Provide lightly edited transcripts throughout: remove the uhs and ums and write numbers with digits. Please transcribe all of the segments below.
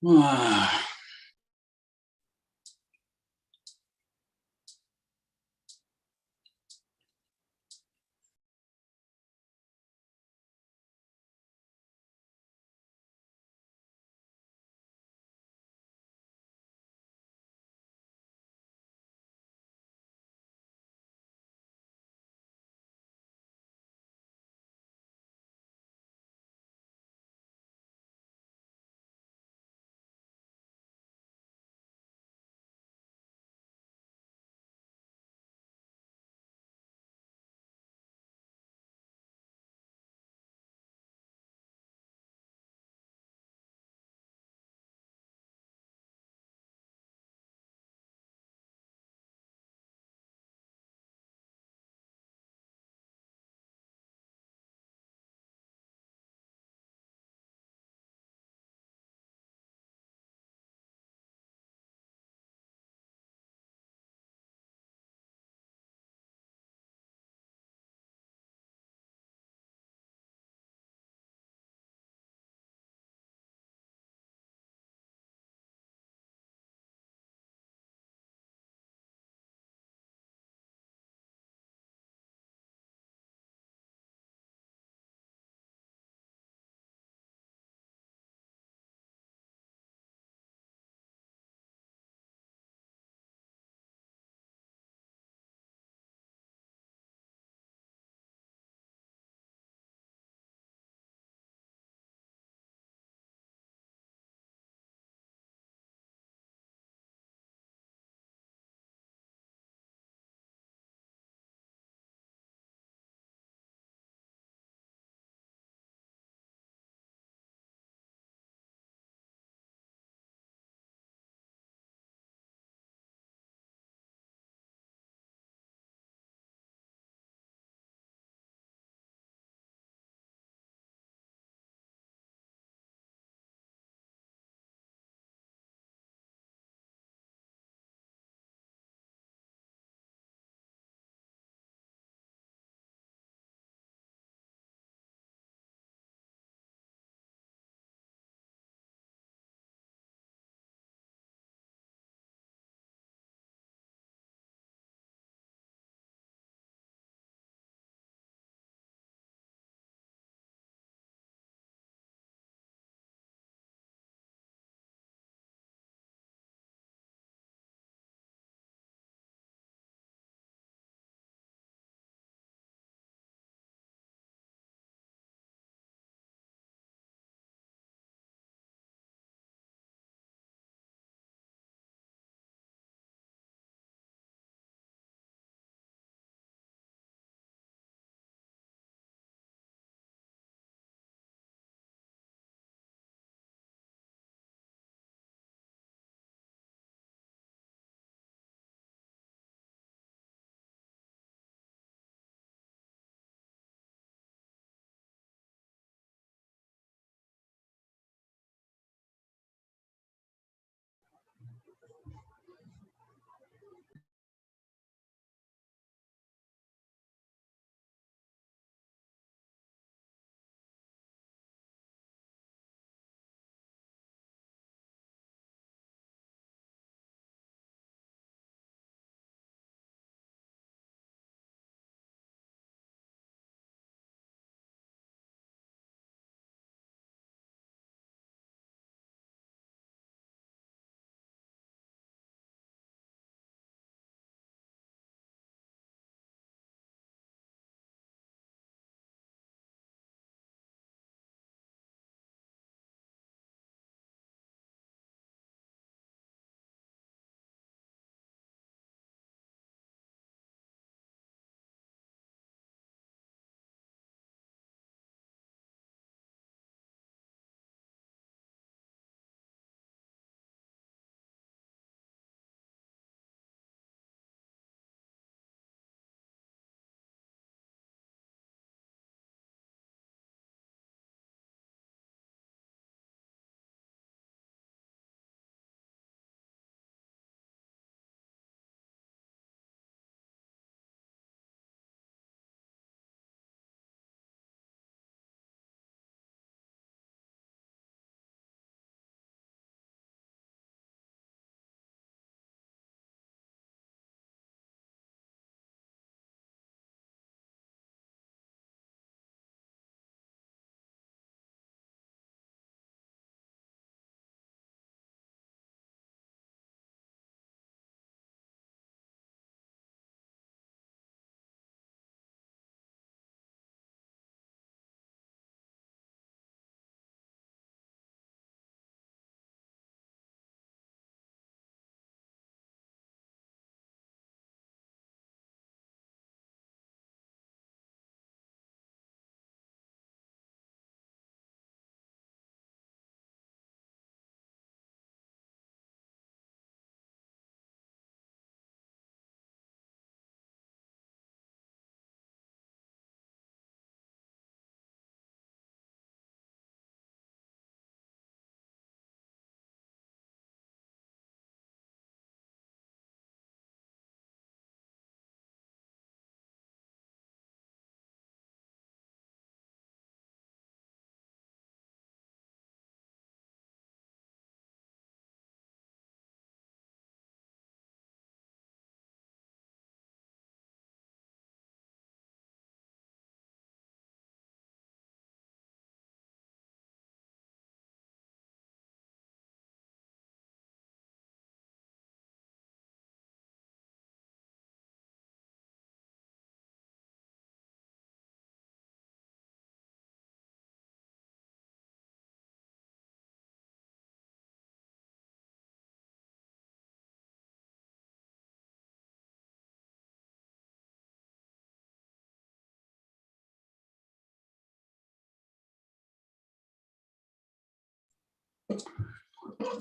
Ah,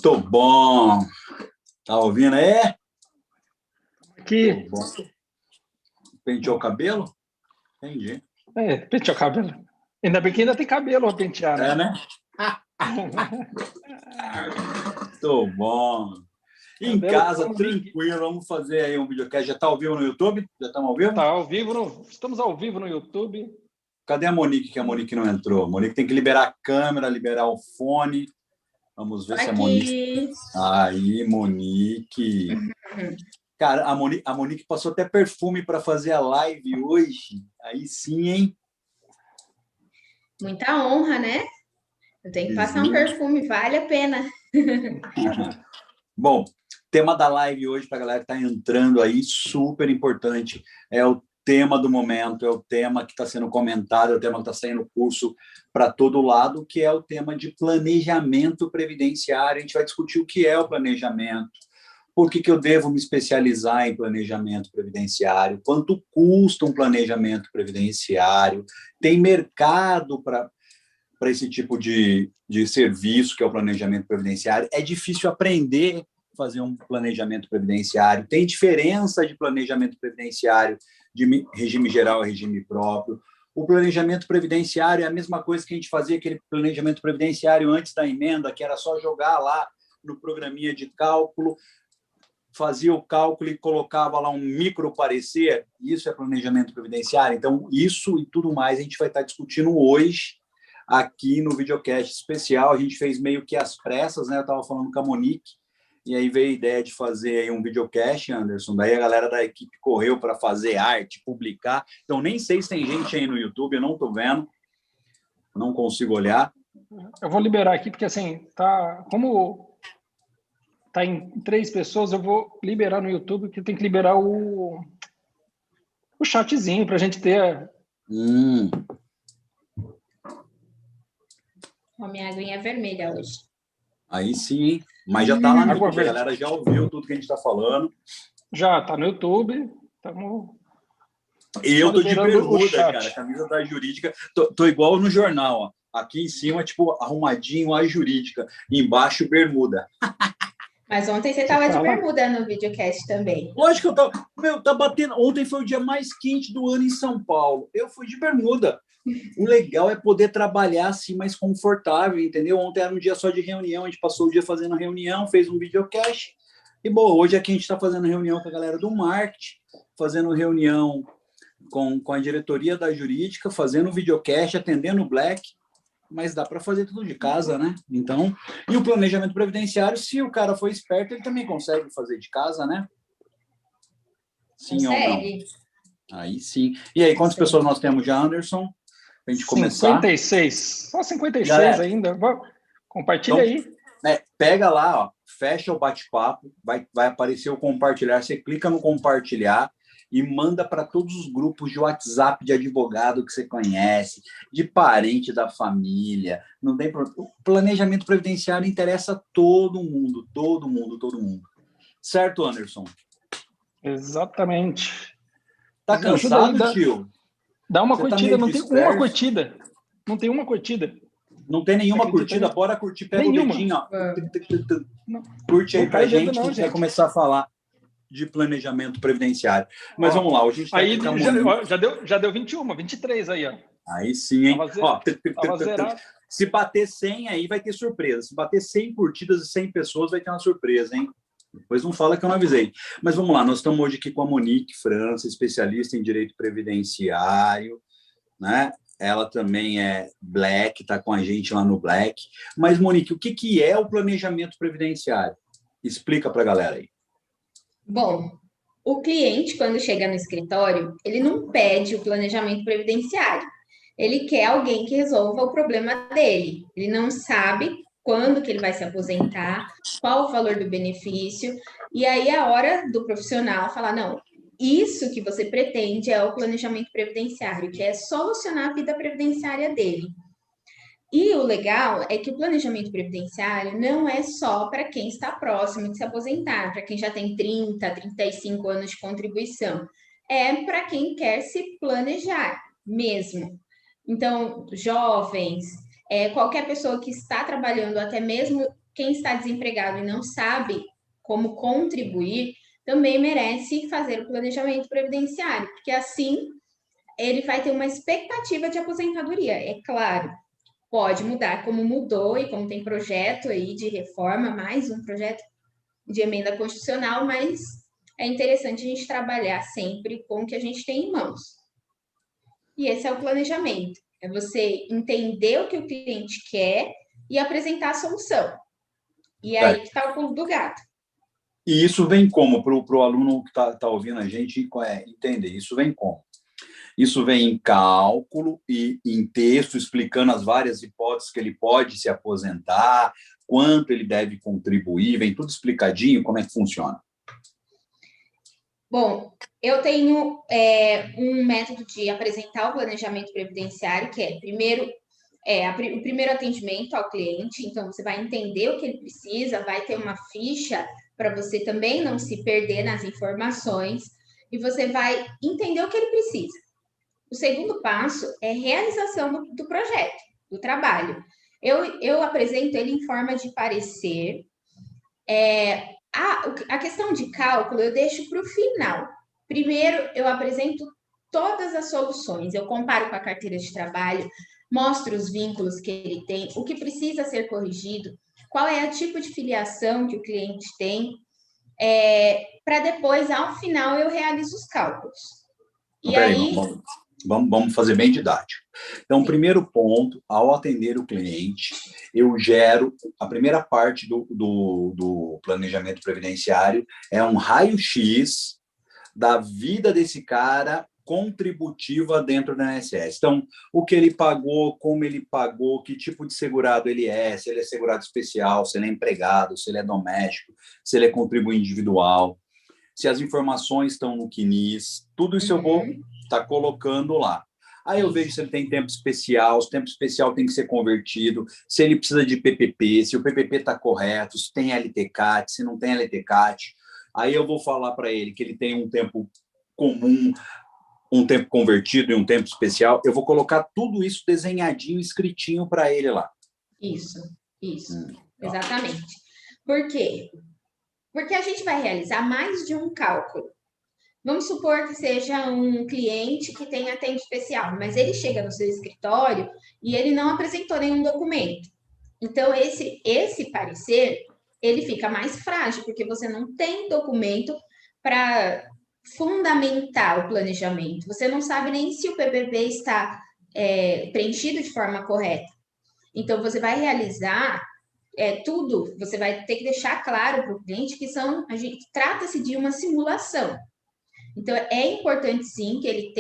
Tô bom. Tá ouvindo aí? Aqui. Tô bom. Penteou o cabelo? Entendi. Penteou o cabelo. Ainda bem que ainda tem cabelo a pentear, né? É, né? Tô bom. Em Cabelo casa, comigo. tranquilo. Vamos fazer aí um videocast. Já tá ao vivo no YouTube? Já estamos ao vivo? Tá ao vivo estamos ao vivo no YouTube. Cadê a Monique, que a Monique não entrou? A Monique tem que liberar a câmera, liberar o fone. Vamos ver se a Monique... Aí, Monique. Cara, a Monique passou até perfume para fazer a live hoje. Aí sim, hein? Muita honra, né? Eu tenho que passar um perfume, vale a pena. Bom, tema da live hoje, para a galera que está entrando aí, super importante. É o tema do momento, é o tema que está sendo comentado, é o tema que está saindo curso para todo lado, que é o tema de planejamento previdenciário. A gente vai discutir o que é o planejamento, por que eu devo me especializar em planejamento previdenciário, quanto custa um planejamento previdenciário, tem mercado para esse tipo de serviço, que é o planejamento previdenciário. É difícil aprender a fazer um planejamento previdenciário, tem diferença de planejamento previdenciário de regime geral e regime próprio. O planejamento previdenciário é a mesma coisa que a gente fazia aquele planejamento previdenciário antes da emenda, que era só jogar lá no programinha de cálculo, fazia o cálculo e colocava lá um micro parecer. Isso é planejamento previdenciário. Então, isso e tudo mais a gente vai estar discutindo hoje aqui no videocast especial. A gente fez meio que às pressas, né? Eu estava falando com a Monique, e aí veio a ideia de fazer aí um videocast, Anderson. Daí a galera da equipe correu para fazer arte, publicar. Então, nem sei se tem gente aí no YouTube, eu não estou vendo, não consigo olhar. Eu vou liberar aqui, porque assim, como tá em 3 pessoas, eu vou liberar no YouTube, porque tem que liberar o chatzinho para a gente ter... A minha aguinha é vermelha hoje. Aí sim, mas já está lá no YouTube, verde. a galera já ouviu tudo que a gente está falando. Já está no YouTube, estamos... Eu tô de bermuda, cara, camisa da jurídica. Tô igual no jornal, ó. Aqui em cima, tipo, arrumadinho a jurídica. Embaixo, bermuda. Mas ontem você tava de bermuda no videocast também. Lógico que eu tava... Meu, tá batendo... Ontem foi o dia mais quente do ano em São Paulo. Eu fui de bermuda. O legal é poder trabalhar assim mais confortável, entendeu? Ontem era um dia só de reunião, a gente passou o dia fazendo reunião, fez um videocast. E, bom, hoje aqui a gente está fazendo reunião com a galera do marketing, fazendo reunião com a diretoria da jurídica, fazendo videocast, atendendo o Black, mas dá para fazer tudo de casa, né? Então, e o planejamento previdenciário, se o cara for esperto, ele também consegue fazer de casa, né? Sim consegue. Ou não? Aí sim. E aí, quantas pessoas nós temos já, Anderson? Pra gente começar. 56. Só 56 galera, ainda. Compartilha então, aí. Pega lá, ó, fecha o bate-papo, vai aparecer o compartilhar, você clica no compartilhar e manda para todos os grupos de WhatsApp de advogado que você conhece, de parente da família. Não tem problema. O planejamento previdenciário interessa todo mundo, todo mundo, todo mundo. Certo, Anderson? Exatamente. Tá cansado, tio? Dá uma curtida, não tem uma curtida. Não tem uma curtida. Não tem nenhuma curtida? Bora curtir, pega o dedinho, ó. Curte aí pra gente, que a gente vai começar a falar de planejamento previdenciário. Mas vamos lá, hoje a gente aí já deu 21, 23 aí, ó. Aí sim, hein? Ó, se bater 100 aí vai ter surpresa. Se bater 100 curtidas e 100 pessoas vai ter uma surpresa, hein? Depois não fala que eu não avisei. Mas vamos lá, nós estamos hoje aqui com a Monique França, especialista em direito previdenciário, né? Ela também é Black, está com a gente lá no Black. Mas, Monique, o que é o planejamento previdenciário? Explica para a galera aí. Bom, o cliente, quando chega no escritório, ele não pede o planejamento previdenciário. Ele quer alguém que resolva o problema dele. Ele não sabe quando que ele vai se aposentar, qual o valor do benefício, e aí é a hora do profissional falar, não, isso que você pretende é o planejamento previdenciário, que é solucionar a vida previdenciária dele. E o legal é que o planejamento previdenciário não é só para quem está próximo de se aposentar, para quem já tem 30, 35 anos de contribuição. É para quem quer se planejar mesmo. Então, jovens, qualquer pessoa que está trabalhando até mesmo quem está desempregado e não sabe como contribuir, também merece fazer o planejamento previdenciário, porque assim ele vai ter uma expectativa de aposentadoria. É claro, pode mudar como mudou e como tem projeto aí de reforma, mais um projeto de emenda constitucional, mas é interessante a gente trabalhar sempre com o que a gente tem em mãos. E esse é o planejamento. É você entender o que o cliente quer e apresentar a solução. E é aí que está o pulo do gato. E isso vem como? Para o aluno que está ouvindo a gente entender. Isso vem como? Isso vem em cálculo e em texto, explicando as várias hipóteses que ele pode se aposentar, quanto ele deve contribuir, vem tudo explicadinho, como é que funciona? Bom, eu tenho um método de apresentar o planejamento previdenciário, que é, primeiro, o primeiro atendimento ao cliente. Então, você vai entender o que ele precisa, vai ter uma ficha para você também não se perder nas informações, e você vai entender o que ele precisa. O segundo passo é realização do projeto, do trabalho. Eu apresento ele em forma de parecer. A questão de cálculo eu deixo para o final. Primeiro, eu apresento todas as soluções. Eu comparo com a carteira de trabalho, mostro os vínculos que ele tem, o que precisa ser corrigido, qual é o tipo de filiação que o cliente tem, para depois, ao final, eu realizo os cálculos. E aí... Vamos fazer bem didático. Então, primeiro ponto, ao atender o cliente, eu gero a primeira parte do planejamento previdenciário, é um raio-x da vida desse cara contributiva dentro da INSS. Então, o que ele pagou, como ele pagou, que tipo de segurado ele é, se ele é segurado especial, se ele é empregado, se ele é doméstico, se ele é contribuinte individual, se as informações estão no CNIS, tudo isso eu vou estar colocando lá. Aí eu vejo se ele tem tempo especial, se o tempo especial tem que ser convertido, se ele precisa de PPP, se o PPP está correto, se tem LTCAT, se não tem LTCAT. Aí eu vou falar para ele que ele tem um tempo comum, um tempo convertido e um tempo especial. Eu vou colocar tudo isso desenhadinho, escritinho para ele lá. Isso. Exatamente. Por quê? Porque a gente vai realizar mais de um cálculo. Vamos supor que seja um cliente que tenha tempo especial, mas ele chega no seu escritório e ele não apresentou nenhum documento. Então, esse parecer, ele fica mais frágil, porque você não tem documento para fundamentar o planejamento. Você não sabe nem se o PPP está preenchido de forma correta. Então, você vai realizar tudo, você vai ter que deixar claro para o cliente que trata-se de uma simulação. Então, é importante, sim, que ele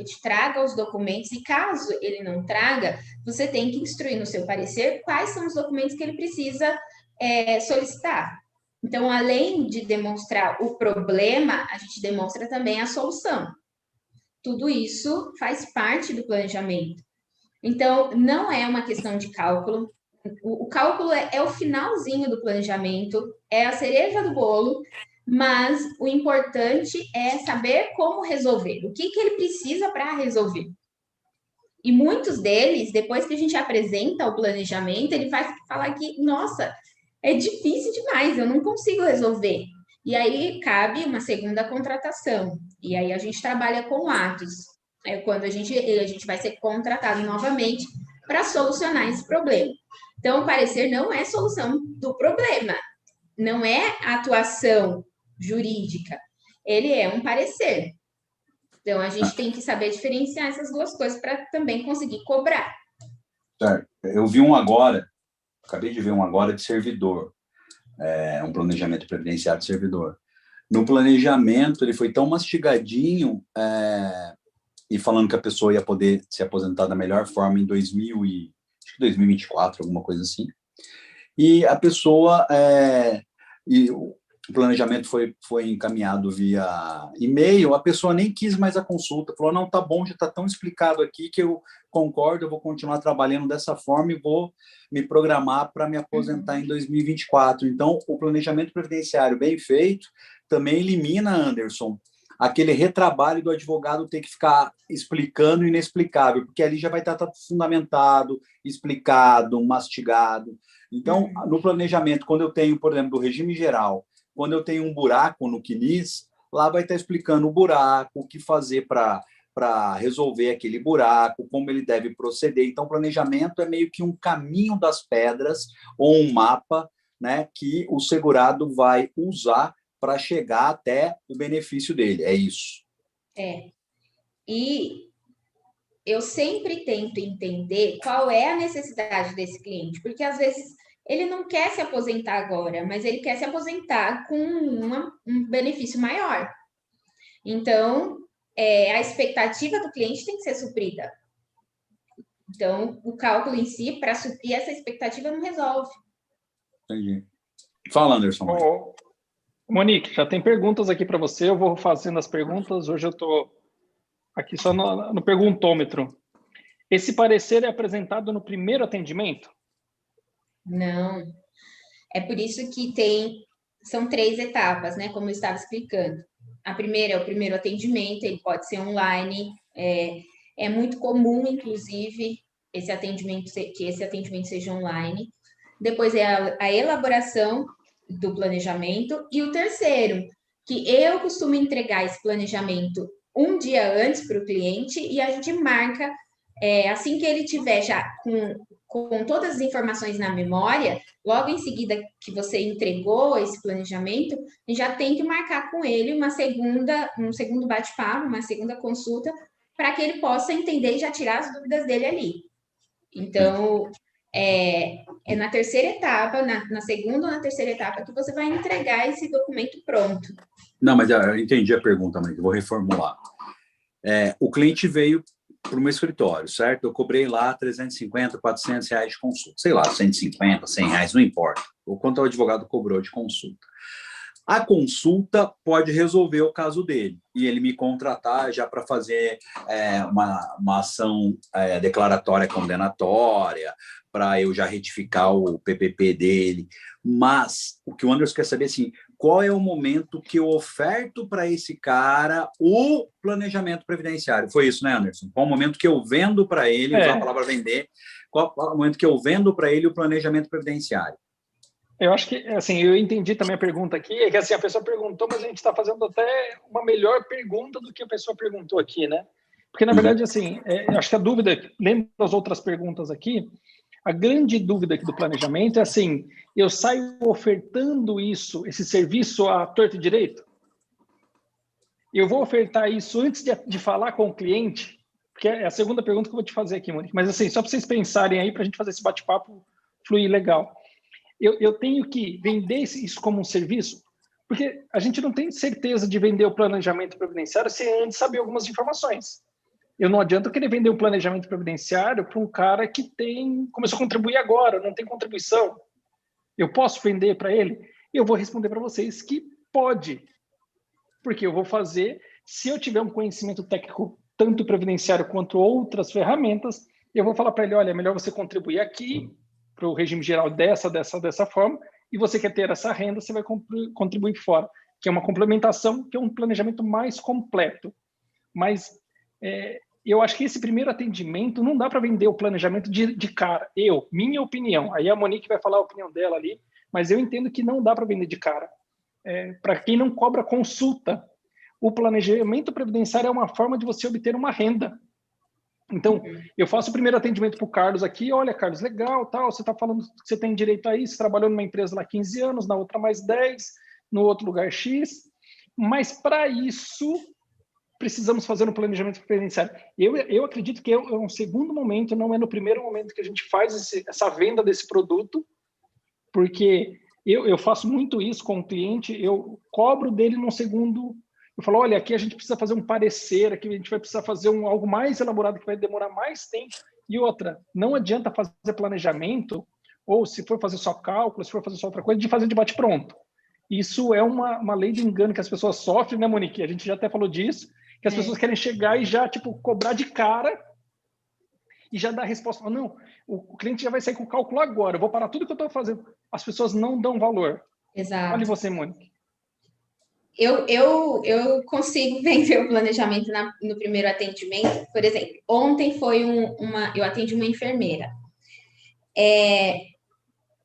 te traga os documentos, e caso ele não traga, você tem que instruir no seu parecer quais são os documentos que ele precisa solicitar. Então, além de demonstrar o problema, a gente demonstra também a solução. Tudo isso faz parte do planejamento. Então, não é uma questão de cálculo. O cálculo é o finalzinho do planejamento, é a cereja do bolo, mas o importante é saber como resolver, o que ele precisa para resolver. E muitos deles, depois que a gente apresenta o planejamento, ele vai falar que, nossa, é difícil demais, eu não consigo resolver. E aí cabe uma segunda contratação. E aí a gente trabalha com atos. É quando a gente vai ser contratado novamente para solucionar esse problema. Então, o parecer não é solução do problema, não é atuação jurídica, ele é um parecer. Então, a gente tem que saber diferenciar essas duas coisas para também conseguir cobrar. Certo. Eu vi acabei de ver um agora de servidor, um planejamento previdenciário de servidor. No planejamento, ele foi tão mastigadinho, e falando que a pessoa ia poder se aposentar da melhor forma em 2024, alguma coisa assim. E a pessoa... o planejamento foi encaminhado via e-mail, a pessoa nem quis mais a consulta, falou, não, tá bom, já está tão explicado aqui que eu concordo, eu vou continuar trabalhando dessa forma e vou me programar para me aposentar em 2024. Então, o planejamento previdenciário bem feito também elimina, Anderson, aquele retrabalho do advogado ter que ficar explicando o inexplicável, porque ali já vai estar fundamentado, explicado, mastigado. Então, no planejamento, quando eu tenho, por exemplo, do regime geral, quando eu tenho um buraco no quilis, lá vai estar explicando o buraco, o que fazer para resolver aquele buraco, como ele deve proceder. Então, planejamento é meio que um caminho das pedras ou um mapa, né, que o segurado vai usar para chegar até o benefício dele. É isso. E eu sempre tento entender qual é a necessidade desse cliente, porque às vezes ele não quer se aposentar agora, mas ele quer se aposentar com um benefício maior. Então, a expectativa do cliente tem que ser suprida. Então, o cálculo em si, para suprir essa expectativa, não resolve. Entendi. Fala, Anderson. Monique, já tem perguntas aqui para você. Eu vou fazendo as perguntas. Hoje eu estou aqui só no perguntômetro. Esse parecer é apresentado no primeiro atendimento? Não. É por isso que são 3 etapas, né? Como eu estava explicando. A primeira é o primeiro atendimento, ele pode ser online. É muito comum, inclusive, que esse atendimento seja online. Depois é a elaboração do planejamento. E o terceiro, que eu costumo entregar esse planejamento um dia antes para o cliente e a gente marca, assim que ele tiver já com todas as informações na memória, logo em seguida que você entregou esse planejamento, já tem que marcar com ele um segundo bate-papo, uma segunda consulta, para que ele possa entender e já tirar as dúvidas dele ali. Então, é na terceira etapa, na segunda ou na terceira etapa, que você vai entregar esse documento pronto. Não, mas eu entendi a pergunta, mas eu vou reformular. O cliente veio para o meu escritório, certo? Eu cobrei lá 350, 400 reais de consulta. Sei lá, 150, 100 reais, não importa. O quanto o advogado cobrou de consulta. A consulta pode resolver o caso dele e ele me contratar já para fazer uma ação declaratória condenatória, para eu já retificar o PPP dele. Mas o que o Anderson quer saber é assim, qual é o momento que eu oferto para esse cara o planejamento previdenciário? Foi isso, né, Anderson? Qual o momento que eu vendo para ele, usar a palavra vender, qual o momento que eu vendo para ele o planejamento previdenciário? Eu acho que, assim, eu entendi também a pergunta aqui, é que assim, a pessoa perguntou, mas a gente está fazendo até uma melhor pergunta do que a pessoa perguntou aqui, né? Porque, na verdade, assim, eu acho que a dúvida, lendo as outras perguntas aqui, a grande dúvida aqui do planejamento é assim, eu saio ofertando esse serviço à torta e direito? Eu vou ofertar isso antes de falar com o cliente? Porque é a segunda pergunta que eu vou te fazer aqui, Monique. Mas, assim, só para vocês pensarem aí, para a gente fazer esse bate-papo fluir legal. Eu tenho que vender isso como um serviço, porque a gente não tem certeza de vender o planejamento previdenciário sem antes saber algumas informações. Eu não adianta querer vender um planejamento previdenciário para um cara que começou a contribuir agora, não tem contribuição. Eu posso vender para ele? Eu vou responder para vocês que pode, porque eu vou fazer, se eu tiver um conhecimento técnico, tanto previdenciário quanto outras ferramentas, eu vou falar para ele, olha, é melhor você contribuir aqui, para o regime geral dessa forma, e você quer ter essa renda, você vai contribuir fora, que é uma complementação, que é um planejamento mais completo. Mas eu acho que esse primeiro atendimento não dá para vender o planejamento de cara. Minha opinião, aí a Monique vai falar a opinião dela ali, mas eu entendo que não dá para vender de cara. Para quem não cobra consulta, o planejamento previdenciário é uma forma de você obter uma renda. Então, eu faço o primeiro atendimento para o Carlos aqui, olha, Carlos, legal, tal, você está falando que você tem direito a isso, você trabalhou numa empresa lá 15 anos, na outra mais 10, no outro lugar X, mas para isso precisamos fazer um planejamento previdenciário. Eu acredito que é um segundo momento, não é no primeiro momento que a gente faz essa venda desse produto, porque eu faço muito isso com o cliente, eu cobro dele num segundo. Eu falo, olha, aqui a gente precisa fazer um parecer, aqui a gente vai precisar fazer algo mais elaborado que vai demorar mais tempo. E outra, não adianta fazer planejamento, ou se for fazer só cálculo, se for fazer só outra coisa, de fazer de bate-pronto. Isso é uma lei de engano que as pessoas sofrem, né, Monique? A gente já até falou disso, que as pessoas querem chegar e já, cobrar de cara e já dar a resposta. Não, o cliente já vai sair com o cálculo agora, eu vou parar tudo que eu estou fazendo. As pessoas não dão valor. Exato. Olha você, Monique. Eu consigo vencer o planejamento no primeiro atendimento. Por exemplo, ontem foi eu atendi uma enfermeira.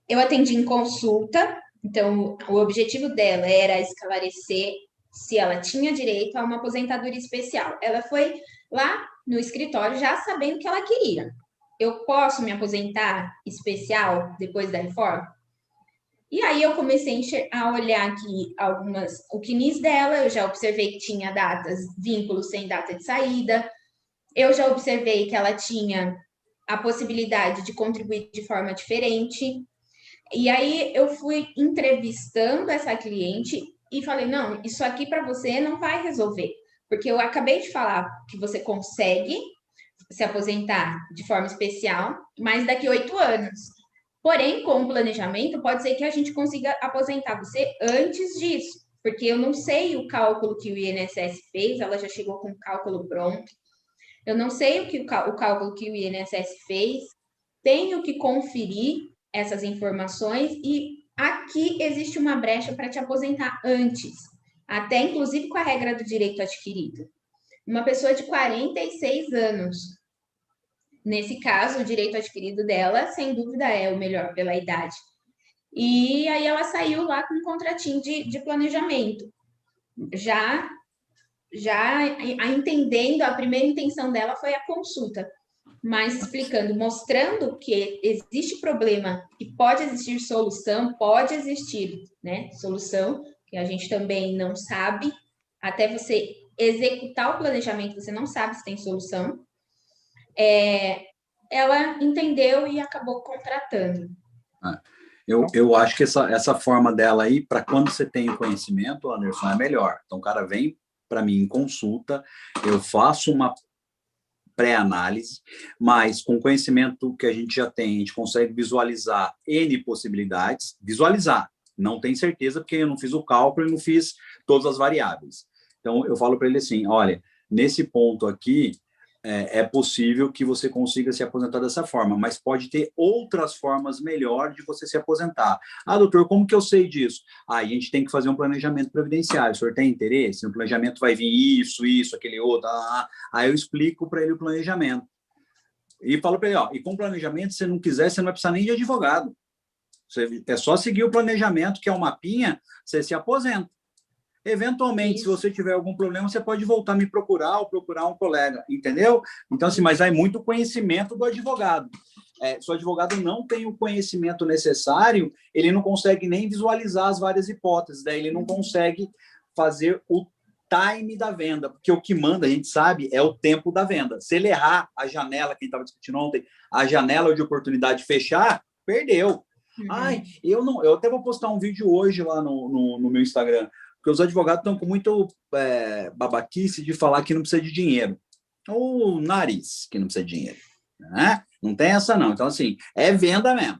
Eu atendi em consulta, então o objetivo dela era esclarecer se ela tinha direito a uma aposentadoria especial. Ela foi lá no escritório já sabendo o que ela queria. Eu posso me aposentar especial depois da reforma? E aí eu comecei a olhar aqui o CNIS dela, eu já observei que tinha datas, vínculos sem data de saída, eu já observei que ela tinha a possibilidade de contribuir de forma diferente. E aí eu fui entrevistando essa cliente e falei, não, isso aqui para você não vai resolver, porque eu acabei de falar que você consegue se aposentar de forma especial, mas daqui a 8 anos. Porém, com o planejamento, pode ser que a gente consiga aposentar você antes disso, porque eu não sei o cálculo que o INSS fez, ela já chegou com o cálculo pronto. Eu não sei o cálculo que o INSS fez, tenho que conferir essas informações e aqui existe uma brecha para te aposentar antes, até inclusive com a regra do direito adquirido. Uma pessoa de 46 anos, nesse caso, o direito adquirido dela, sem dúvida, é o melhor pela idade. E aí ela saiu lá com um contratinho de planejamento, já entendendo, a primeira intenção dela foi a consulta, mas explicando, mostrando que existe problema e pode existir solução, pode existir, né, solução, que a gente também não sabe, até você executar o planejamento, você não sabe se tem solução. Ela entendeu e acabou contratando. Eu acho que essa forma dela aí, para quando você tem o conhecimento, Anderson, é melhor. Então, o cara vem para mim em consulta, eu faço uma pré-análise, mas com o conhecimento que a gente já tem, a gente consegue visualizar N possibilidades, visualizar, não tem certeza, porque eu não fiz o cálculo e não fiz todas as variáveis. Então, eu falo para ele assim, olha, nesse ponto aqui, é possível que você consiga se aposentar dessa forma, mas pode ter outras formas melhores de você se aposentar. Ah, doutor, como que eu sei disso? A gente tem que fazer um planejamento previdenciário. O senhor tem interesse? No planejamento vai vir isso, aquele outro. Aí eu explico para ele o planejamento. E falo para ele, ó, e com planejamento, se não quiser, você não vai precisar nem de advogado. É só seguir o planejamento, que é o mapinha, você se aposenta. Eventualmente, se você tiver algum problema, você pode voltar a me procurar ou procurar um colega, entendeu? Então, assim, mas aí muito conhecimento do advogado. Se o advogado não tem o conhecimento necessário, ele não consegue nem visualizar as várias hipóteses, daí ele não consegue fazer o time da venda, porque o que manda, a gente sabe, é o tempo da venda. Se ele errar a janela, quem estava discutindo ontem, a janela de oportunidade fechar, perdeu. Ai, eu até vou postar um vídeo hoje lá no meu Instagram, porque os advogados estão com muito babaquice de falar que não precisa de dinheiro. O nariz que não precisa de dinheiro. Né? Não tem essa, não. Então, assim, é venda mesmo.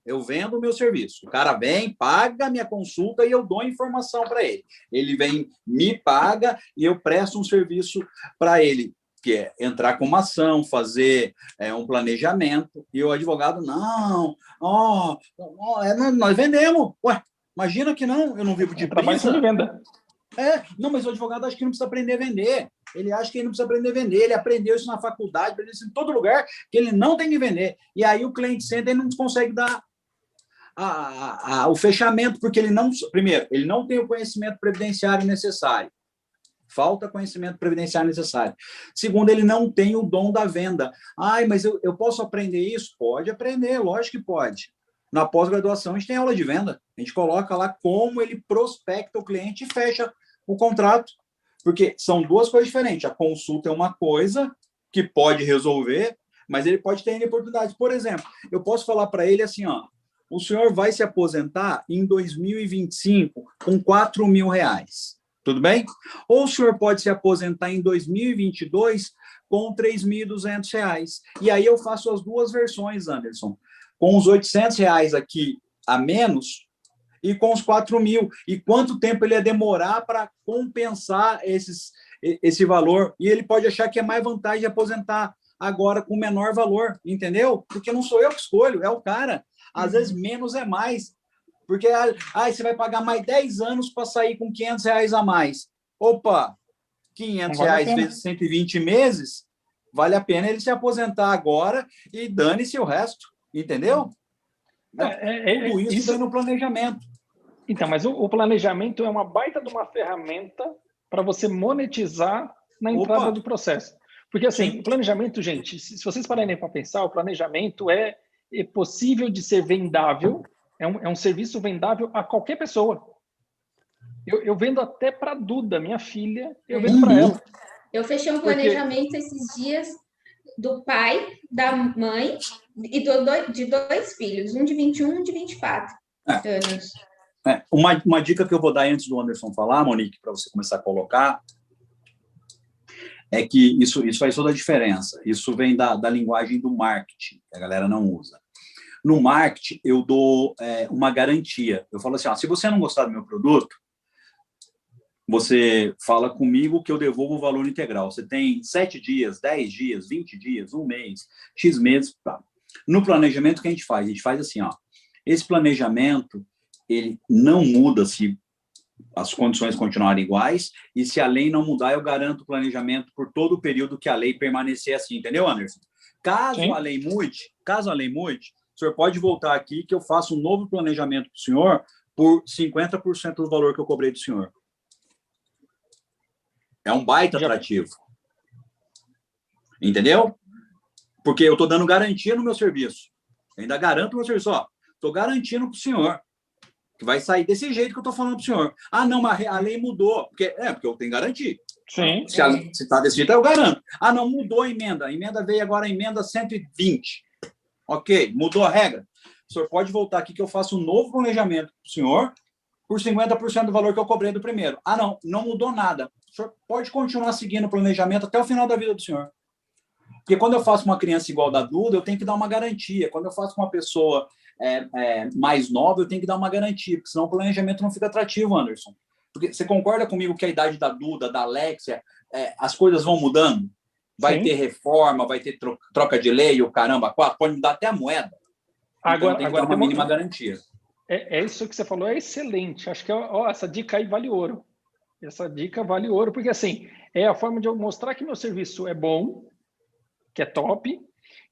Eu vendo o meu serviço. O cara vem, paga a minha consulta e eu dou informação para ele. Ele vem, me paga e eu presto um serviço para ele, que é entrar com uma ação, fazer um planejamento. E o advogado, nós vendemos. Ué, imagina que não, eu não vivo de trabalho de venda. Não, mas o advogado acha que não precisa aprender a vender. Ele acha que ele não precisa aprender a vender. Ele aprendeu isso na faculdade, aprendeu isso em todo lugar, que ele não tem que vender. E aí o cliente senta e não consegue dar o fechamento, porque ele não... Primeiro, ele não tem o conhecimento previdenciário necessário. Falta conhecimento previdenciário necessário. Segundo, ele não tem o dom da venda. Ai, mas eu posso aprender isso? Pode aprender, lógico que pode. Na pós-graduação, a gente tem aula de venda. A gente coloca lá como ele prospecta o cliente e fecha o contrato. Porque são duas coisas diferentes. A consulta é uma coisa que pode resolver, mas ele pode ter oportunidades. Por exemplo, eu posso falar para ele assim, ó, o senhor vai se aposentar em 2025 com R$4.000. Tudo bem? Ou o senhor pode se aposentar em 2022 com R$3.200. E aí eu faço as duas versões, Anderson. Com os R$800 aqui a menos e com os 4.000. E quanto tempo ele ia demorar para compensar esse valor? E ele pode achar que é mais vantagem aposentar agora com menor valor, entendeu? Porque não sou eu que escolho, é o cara. Às vezes menos é mais. Porque você vai pagar mais 10 anos para sair com R$ 500 a mais. Opa, R$ 500 vezes 120 meses, vale a pena ele se aposentar agora e dane-se o resto, entendeu? Tudo isso vem no planejamento. Então, mas o planejamento é uma baita de uma ferramenta para você monetizar na entrada do processo. Porque, assim, o planejamento, gente, se vocês pararem para pensar, o planejamento é possível de ser vendável, é um serviço vendável a qualquer pessoa. Eu vendo até para a Duda, minha filha, eu vendo para ela. Eu fechei um planejamento esses dias do pai, da mãe e de 2 filhos, um de 21 e um de 24 anos. Uma dica que eu vou dar antes do Anderson falar, Monique, para você começar a colocar, é que isso faz toda a diferença. Isso vem da linguagem do marketing, que a galera não usa. No marketing, eu dou uma garantia. Eu falo assim, se você não gostar do meu produto, você fala comigo que eu devolvo o valor integral. Você tem 7 dias, 10 dias, 20 dias, 1 mês, X meses. Tá. No planejamento, o que a gente faz? A gente faz assim, esse planejamento, ele não muda se as condições continuarem iguais, e se a lei não mudar, eu garanto o planejamento por todo o período que a lei permanecer assim, entendeu, Anderson? Caso a lei mude, o senhor pode voltar aqui que eu faço um novo planejamento para o senhor por 50% do valor que eu cobrei do senhor. É um baita atrativo. Entendeu? Porque eu estou dando garantia no meu serviço. Eu ainda garanto o meu serviço. Estou garantindo para o senhor que vai sair desse jeito que eu estou falando para o senhor. Não, mas a lei mudou. Porque eu tenho garantia. Sim. Se está desse jeito, eu garanto. Não, mudou a emenda. A emenda veio agora a emenda 120. Ok, mudou a regra. O senhor pode voltar aqui que eu faço um novo planejamento para o senhor por 50% do valor que eu cobrei do primeiro. Não mudou nada. O senhor pode continuar seguindo o planejamento até o final da vida do senhor. Porque quando eu faço uma criança igual da Duda, eu tenho que dar uma garantia. Quando eu faço uma pessoa mais nova, eu tenho que dar uma garantia, porque senão o planejamento não fica atrativo, Anderson. Porque você concorda comigo que a idade da Duda, da Alexia, as coisas vão mudando? Vai ter reforma, vai ter troca de lei, o caramba, pode mudar até a moeda. Então tem que dar uma mínima garantia. Isso que você falou é excelente. Acho que essa dica aí vale ouro. Essa dica vale ouro, porque assim, é a forma de eu mostrar que meu serviço é bom, que é top,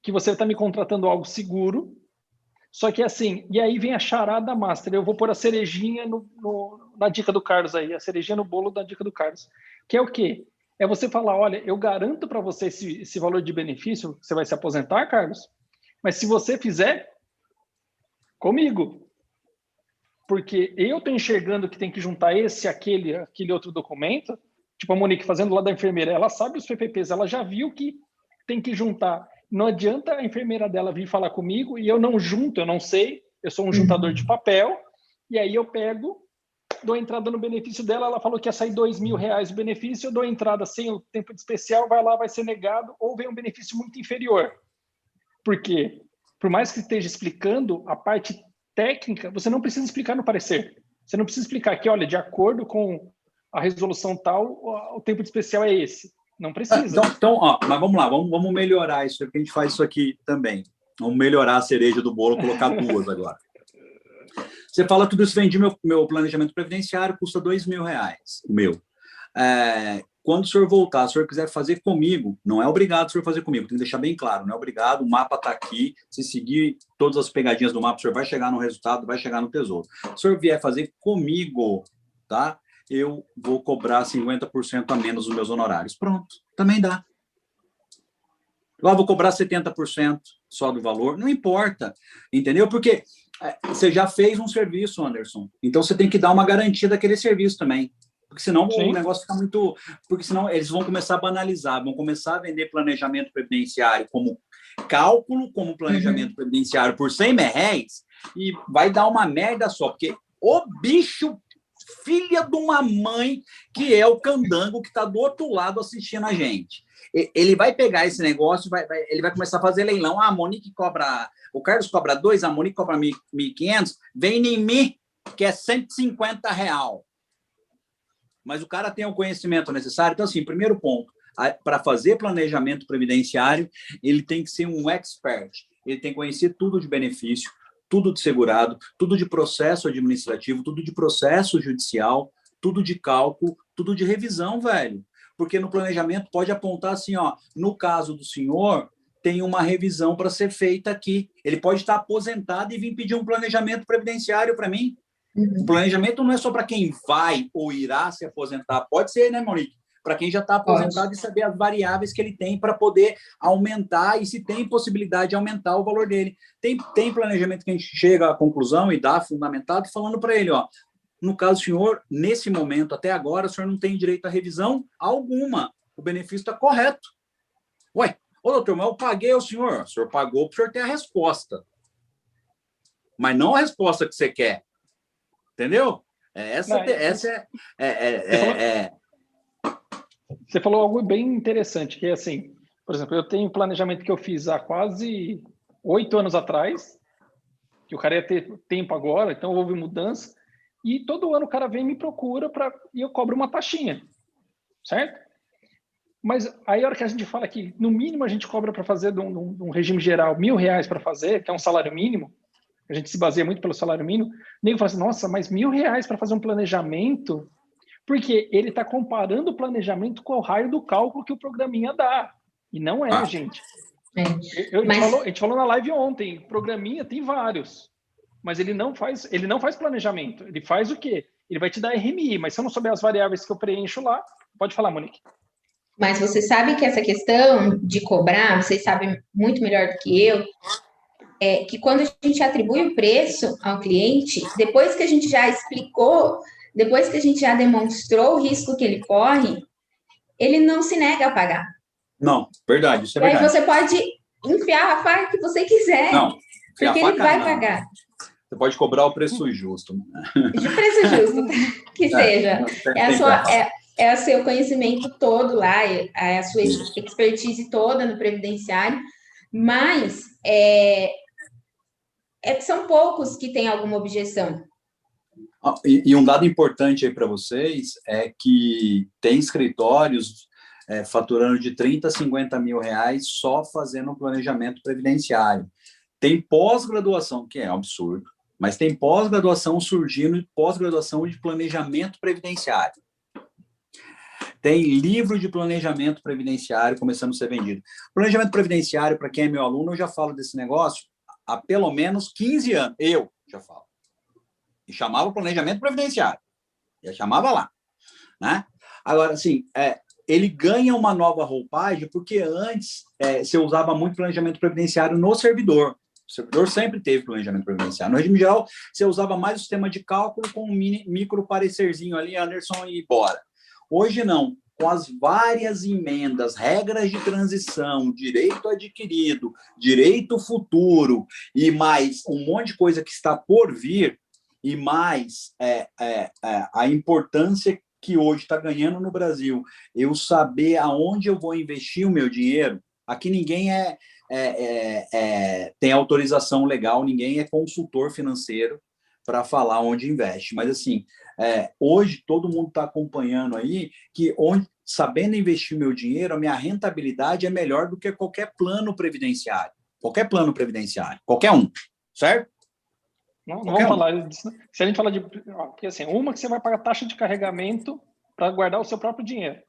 que você está me contratando algo seguro, só que assim, e aí vem a charada master, eu vou pôr a cerejinha na dica do Carlos aí, a cerejinha no bolo da dica do Carlos, que é o quê? É você falar, olha, eu garanto para você esse valor de benefício, você vai se aposentar, Carlos, mas se você fizer, comigo. Porque eu estou enxergando que tem que juntar aquele outro documento, tipo a Monique fazendo lá da enfermeira, ela sabe os PPPs, ela já viu que tem que juntar. Não adianta a enfermeira dela vir falar comigo e eu não junto, eu não sei, eu sou um juntador de papel, e aí eu pego, dou entrada no benefício dela, ela falou que ia sair R$2.000 o benefício, eu dou entrada sem o tempo de especial, vai lá, vai ser negado, ou vem um benefício muito inferior. Por quê? Por mais que esteja explicando a parte técnica, você não precisa explicar no parecer. Você não precisa explicar que, olha, de acordo com a resolução tal, o tempo de especial é esse. Não precisa. Mas vamos lá, vamos melhorar isso, porque a gente faz isso aqui também. Vamos melhorar a cereja do bolo, colocar 2 agora. Você fala tudo isso, vendi meu planejamento previdenciário, custa R$2.000, o meu. Quando o senhor voltar, se o senhor quiser fazer comigo, não é obrigado o senhor fazer comigo, tem que deixar bem claro, não é obrigado, o mapa está aqui, se seguir todas as pegadinhas do mapa, o senhor vai chegar no resultado, vai chegar no tesouro. Se o senhor vier fazer comigo, tá? Eu vou cobrar 50% a menos dos meus honorários. Pronto, também dá. Lá vou cobrar 70% só do valor, não importa, entendeu? Porque você já fez um serviço, Anderson, então você tem que dar uma garantia daquele serviço também. Porque senão o negócio fica muito... Porque senão eles vão começar a banalizar, vão começar a vender planejamento previdenciário como cálculo, como planejamento previdenciário por R$100 e vai dar uma merda só, porque o bicho, filha de uma mãe, que é o candango que está do outro lado assistindo a gente. Ele vai pegar esse negócio, ele vai começar a fazer leilão. A Monique cobra... O Carlos cobra 2, a Monique cobra 1.500, vem em mim, que é R$150. Mas o cara tem o conhecimento necessário. Então, assim, primeiro ponto, para fazer planejamento previdenciário, ele tem que ser um expert. Ele tem que conhecer tudo de benefício, tudo de segurado, tudo de processo administrativo, tudo de processo judicial, tudo de cálculo, tudo de revisão, velho. Porque no planejamento pode apontar assim, ó, no caso do senhor, tem uma revisão para ser feita aqui. Ele pode estar aposentado e vir pedir um planejamento previdenciário para mim. O planejamento não é só para quem vai ou irá se aposentar. Pode ser, né, Monique? Para quem já está aposentado e saber as variáveis que ele tem para poder aumentar e se tem possibilidade de aumentar o valor dele. Tem planejamento que a gente chega à conclusão e dá fundamentado falando para ele, ó, no caso do senhor, nesse momento, até agora, o senhor não tem direito à revisão alguma. O benefício está correto. Ué, ô doutor, mas eu paguei ao senhor. O senhor pagou para o senhor ter a resposta. Mas não a resposta que você quer. Entendeu? Você falou algo bem interessante, que é assim, por exemplo, eu tenho um planejamento que eu fiz há quase 8 anos atrás, que o cara ia ter tempo agora, então houve mudança, e todo ano o cara vem e me procura e eu cobro uma taxinha, certo? Mas aí a hora que a gente fala que no mínimo a gente cobra para fazer de um regime geral R$1.000 para fazer, que é um salário mínimo, a gente se baseia muito pelo salário mínimo, o nego fala assim, nossa, mas R$1.000 para fazer um planejamento, porque ele está comparando o planejamento com o raio do cálculo que o programinha dá. E não é, gente. A gente falou na live ontem, programinha tem vários, mas ele não faz planejamento. Ele faz o quê? Ele vai te dar RMI, mas se eu não souber as variáveis que eu preencho lá, pode falar, Monique. Mas você sabe que essa questão de cobrar, vocês sabem muito melhor do que eu, é que quando a gente atribui o preço ao cliente, depois que a gente já explicou, depois que a gente já demonstrou o risco que ele corre, ele não se nega a pagar. Não, verdade, isso é verdade. Aí você pode enfiar a faca que você quiser, não, porque ele vai pagar. Você pode cobrar o preço justo. De preço justo, que seja. É o seu conhecimento todo lá, é a sua expertise toda no previdenciário, mas são poucos que têm alguma objeção. E um dado importante aí para vocês é que tem escritórios faturando de 30 a 50 mil reais só fazendo um planejamento previdenciário. Tem pós-graduação, que é um absurdo, mas tem pós-graduação surgindo, pós-graduação de planejamento previdenciário. Tem livro de planejamento previdenciário começando a ser vendido. Planejamento previdenciário, para quem é meu aluno, eu já falo desse negócio há pelo menos 15 anos. Eu já falo. E chamava planejamento previdenciário. Já chamava lá. Né? Agora, assim, ele ganha uma nova roupagem porque antes você usava muito planejamento previdenciário no servidor. O servidor sempre teve planejamento previdenciário. No regime geral, você usava mais o sistema de cálculo com um micro parecerzinho ali, Anderson, e bora. Hoje não. Com as várias emendas, regras de transição, direito adquirido, direito futuro e mais um monte de coisa que está por vir, e mais a importância que hoje está ganhando no Brasil, eu saber aonde eu vou investir o meu dinheiro. Aqui ninguém tem autorização legal, ninguém é consultor financeiro para falar onde investe. Mas, assim, hoje todo mundo está acompanhando aí que, sabendo investir meu dinheiro, a minha rentabilidade é melhor do que qualquer plano previdenciário. Qualquer plano previdenciário. Qualquer um. Certo? Não vamos falar disso. Se a gente falar de... Porque, assim, uma que você vai pagar taxa de carregamento para guardar o seu próprio dinheiro.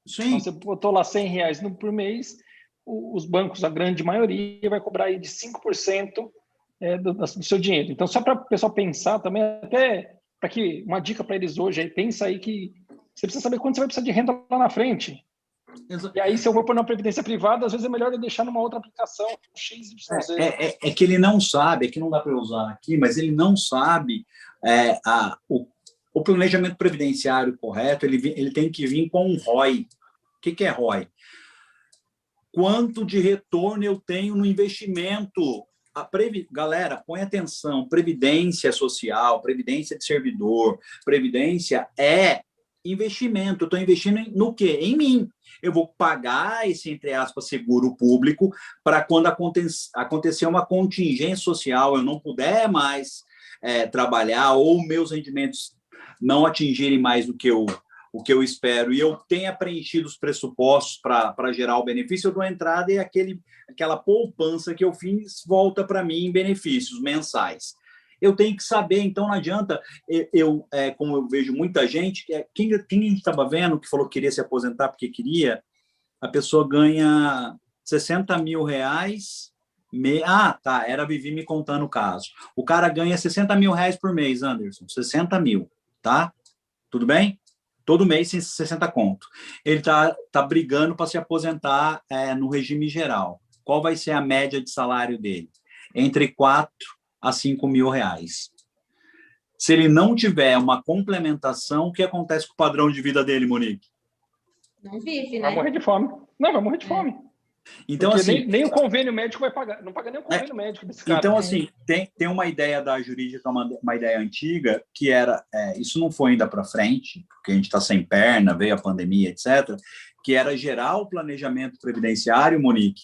Sim. Então, você botou lá R$100 por mês, os bancos, a grande maioria, vai cobrar aí de 5% do seu dinheiro. Então, só para o pessoal pensar também, até para que uma dica para eles hoje, aí, pensa aí que você precisa saber quanto você vai precisar de renda lá na frente. E aí, se eu vou pôr na previdência privada, às vezes é melhor eu deixar numa outra aplicação, X, Y, Z. É que ele não sabe, é que não dá para usar aqui, mas ele não sabe o planejamento previdenciário correto, ele tem que vir com um ROI. O que é ROI? Quanto de retorno eu tenho no investimento? Galera, põe atenção, previdência social, previdência de servidor, previdência é investimento. Eu estou investindo no quê? Em mim. Eu vou pagar esse, entre aspas, seguro público para quando acontecer uma contingência social, eu não puder mais trabalhar ou meus rendimentos não atingirem mais do que o que eu espero, e eu tenha preenchido os pressupostos para gerar o benefício, eu dou entrada e aquela poupança que eu fiz volta para mim em benefícios mensais. Eu tenho que saber, então não adianta, como eu vejo muita gente, quem a gente estava vendo que falou que queria se aposentar porque queria, a pessoa ganha 60 mil reais. Tá, era a Vivi me contando o caso. O cara ganha 60 mil reais por mês, Anderson, 60 mil, tá? Tudo bem? Todo mês, 60 conto. Ele tá brigando para se aposentar no regime geral. Qual vai ser a média de salário dele? Entre 4 a 5 mil reais. Se ele não tiver uma complementação, o que acontece com o padrão de vida dele, Monique? Não vive, né? Vai morrer de fome. Não, vai morrer de fome. Então, porque assim, nem o convênio médico vai pagar. Não paga nem o convênio médico desse cara. Então, assim, tem uma ideia da jurídica, uma ideia antiga, que era, isso não foi ainda para frente, porque a gente está sem perna, veio a pandemia, etc., que era gerar o planejamento previdenciário, Monique,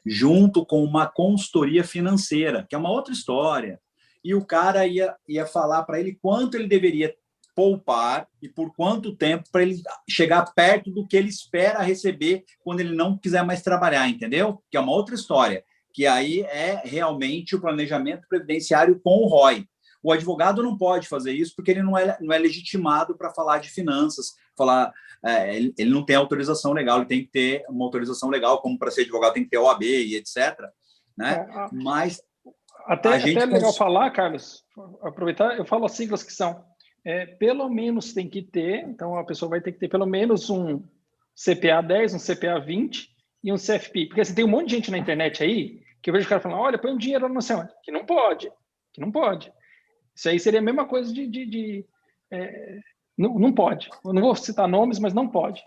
junto com uma consultoria financeira, que é uma outra história. E o cara ia falar para ele quanto ele deveria poupar e por quanto tempo para ele chegar perto do que ele espera receber quando ele não quiser mais trabalhar, entendeu? Que é uma outra história, que aí é realmente o planejamento previdenciário com o ROI. O advogado não pode fazer isso porque ele não é legitimado para falar de finanças, ele não tem autorização legal, ele tem que ter uma autorização legal, como para ser advogado tem que ter OAB e etc. Né? Mas até é legal falar, Carlos, aproveitar, eu falo as siglas que são pelo menos tem que ter, então a pessoa vai ter que ter pelo menos um CPA 10, um CPA 20 e um CFP. Porque assim, tem um monte de gente na internet aí que eu vejo o cara falando, olha, põe um dinheiro lá no céu, que não pode. Isso aí seria a mesma coisa não pode. Eu não vou citar nomes, mas não pode.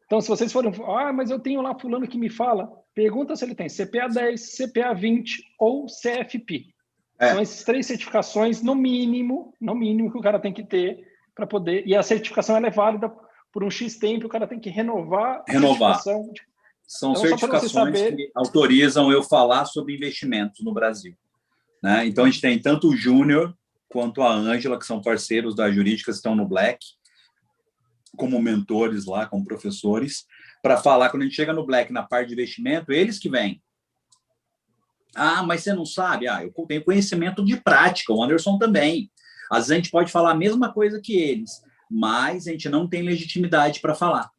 Então, se vocês forem, mas eu tenho lá fulano que me fala, pergunta se ele tem CPA 10, CPA 20 ou CFP. São essas 3 certificações, no mínimo, que o cara tem que ter para poder... E a certificação ela é válida por um X tempo, o cara tem que renovar. Certificação. São então, certificações que autorizam eu falar sobre investimentos no Brasil. Né? Então, a gente tem tanto o Júnior quanto a Ângela, que são parceiros da jurídica, estão no Black, como mentores lá, como professores, para falar, quando a gente chega no Black, na parte de investimento, eles que vêm. Mas você não sabe? Eu tenho conhecimento de prática, o Anderson também. Às vezes a gente pode falar a mesma coisa que eles, mas a gente não tem legitimidade para falar.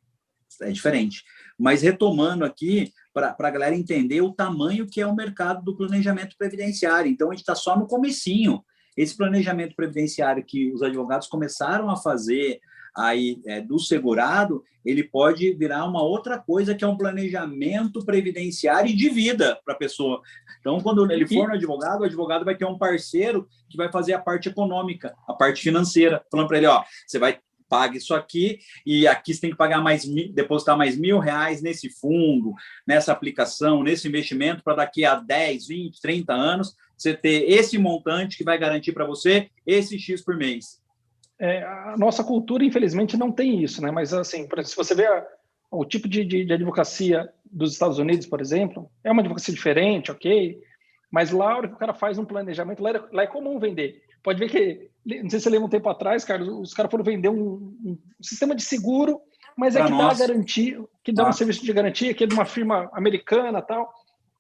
É diferente. Mas retomando aqui, para a galera entender o tamanho que é o mercado do planejamento previdenciário. Então, a gente está só no comecinho. Esse planejamento previdenciário que os advogados começaram a fazer aí do segurado, ele pode virar uma outra coisa, que é um planejamento previdenciário de vida para a pessoa. Então, quando ele for no advogado, o advogado vai ter um parceiro que vai fazer a parte econômica, a parte financeira, falando para ele, você vai pagar isso aqui, e aqui você tem que pagar depositar mais R$1.000 nesse fundo, nessa aplicação, nesse investimento, para daqui a 10, 20, 30 anos, você ter esse montante que vai garantir para você esse X por mês. A nossa cultura, infelizmente, não tem isso, né? Mas, assim, se você vê o tipo de advocacia dos Estados Unidos, por exemplo, é uma advocacia diferente, ok? Mas lá, a hora que o cara faz um planejamento, lá é comum vender. Pode ver que, não sei se você lembra um tempo atrás, Carlos, os caras foram vender um sistema de seguro, mas que dá garantia, que dá um serviço de garantia, que é de uma firma americana e tal.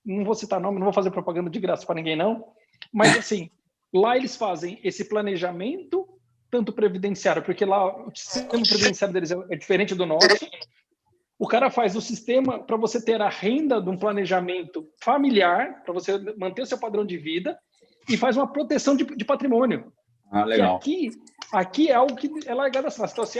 Não vou citar nome, não vou fazer propaganda de graça para ninguém, não. Mas, assim, lá eles fazem esse planejamento tanto previdenciário, porque lá o sistema previdenciário deles é diferente do nosso. O cara faz o sistema para você ter a renda de um planejamento familiar, para você manter o seu padrão de vida, e faz uma proteção de patrimônio. Legal. Aqui é algo que é largado assim. Então, assim,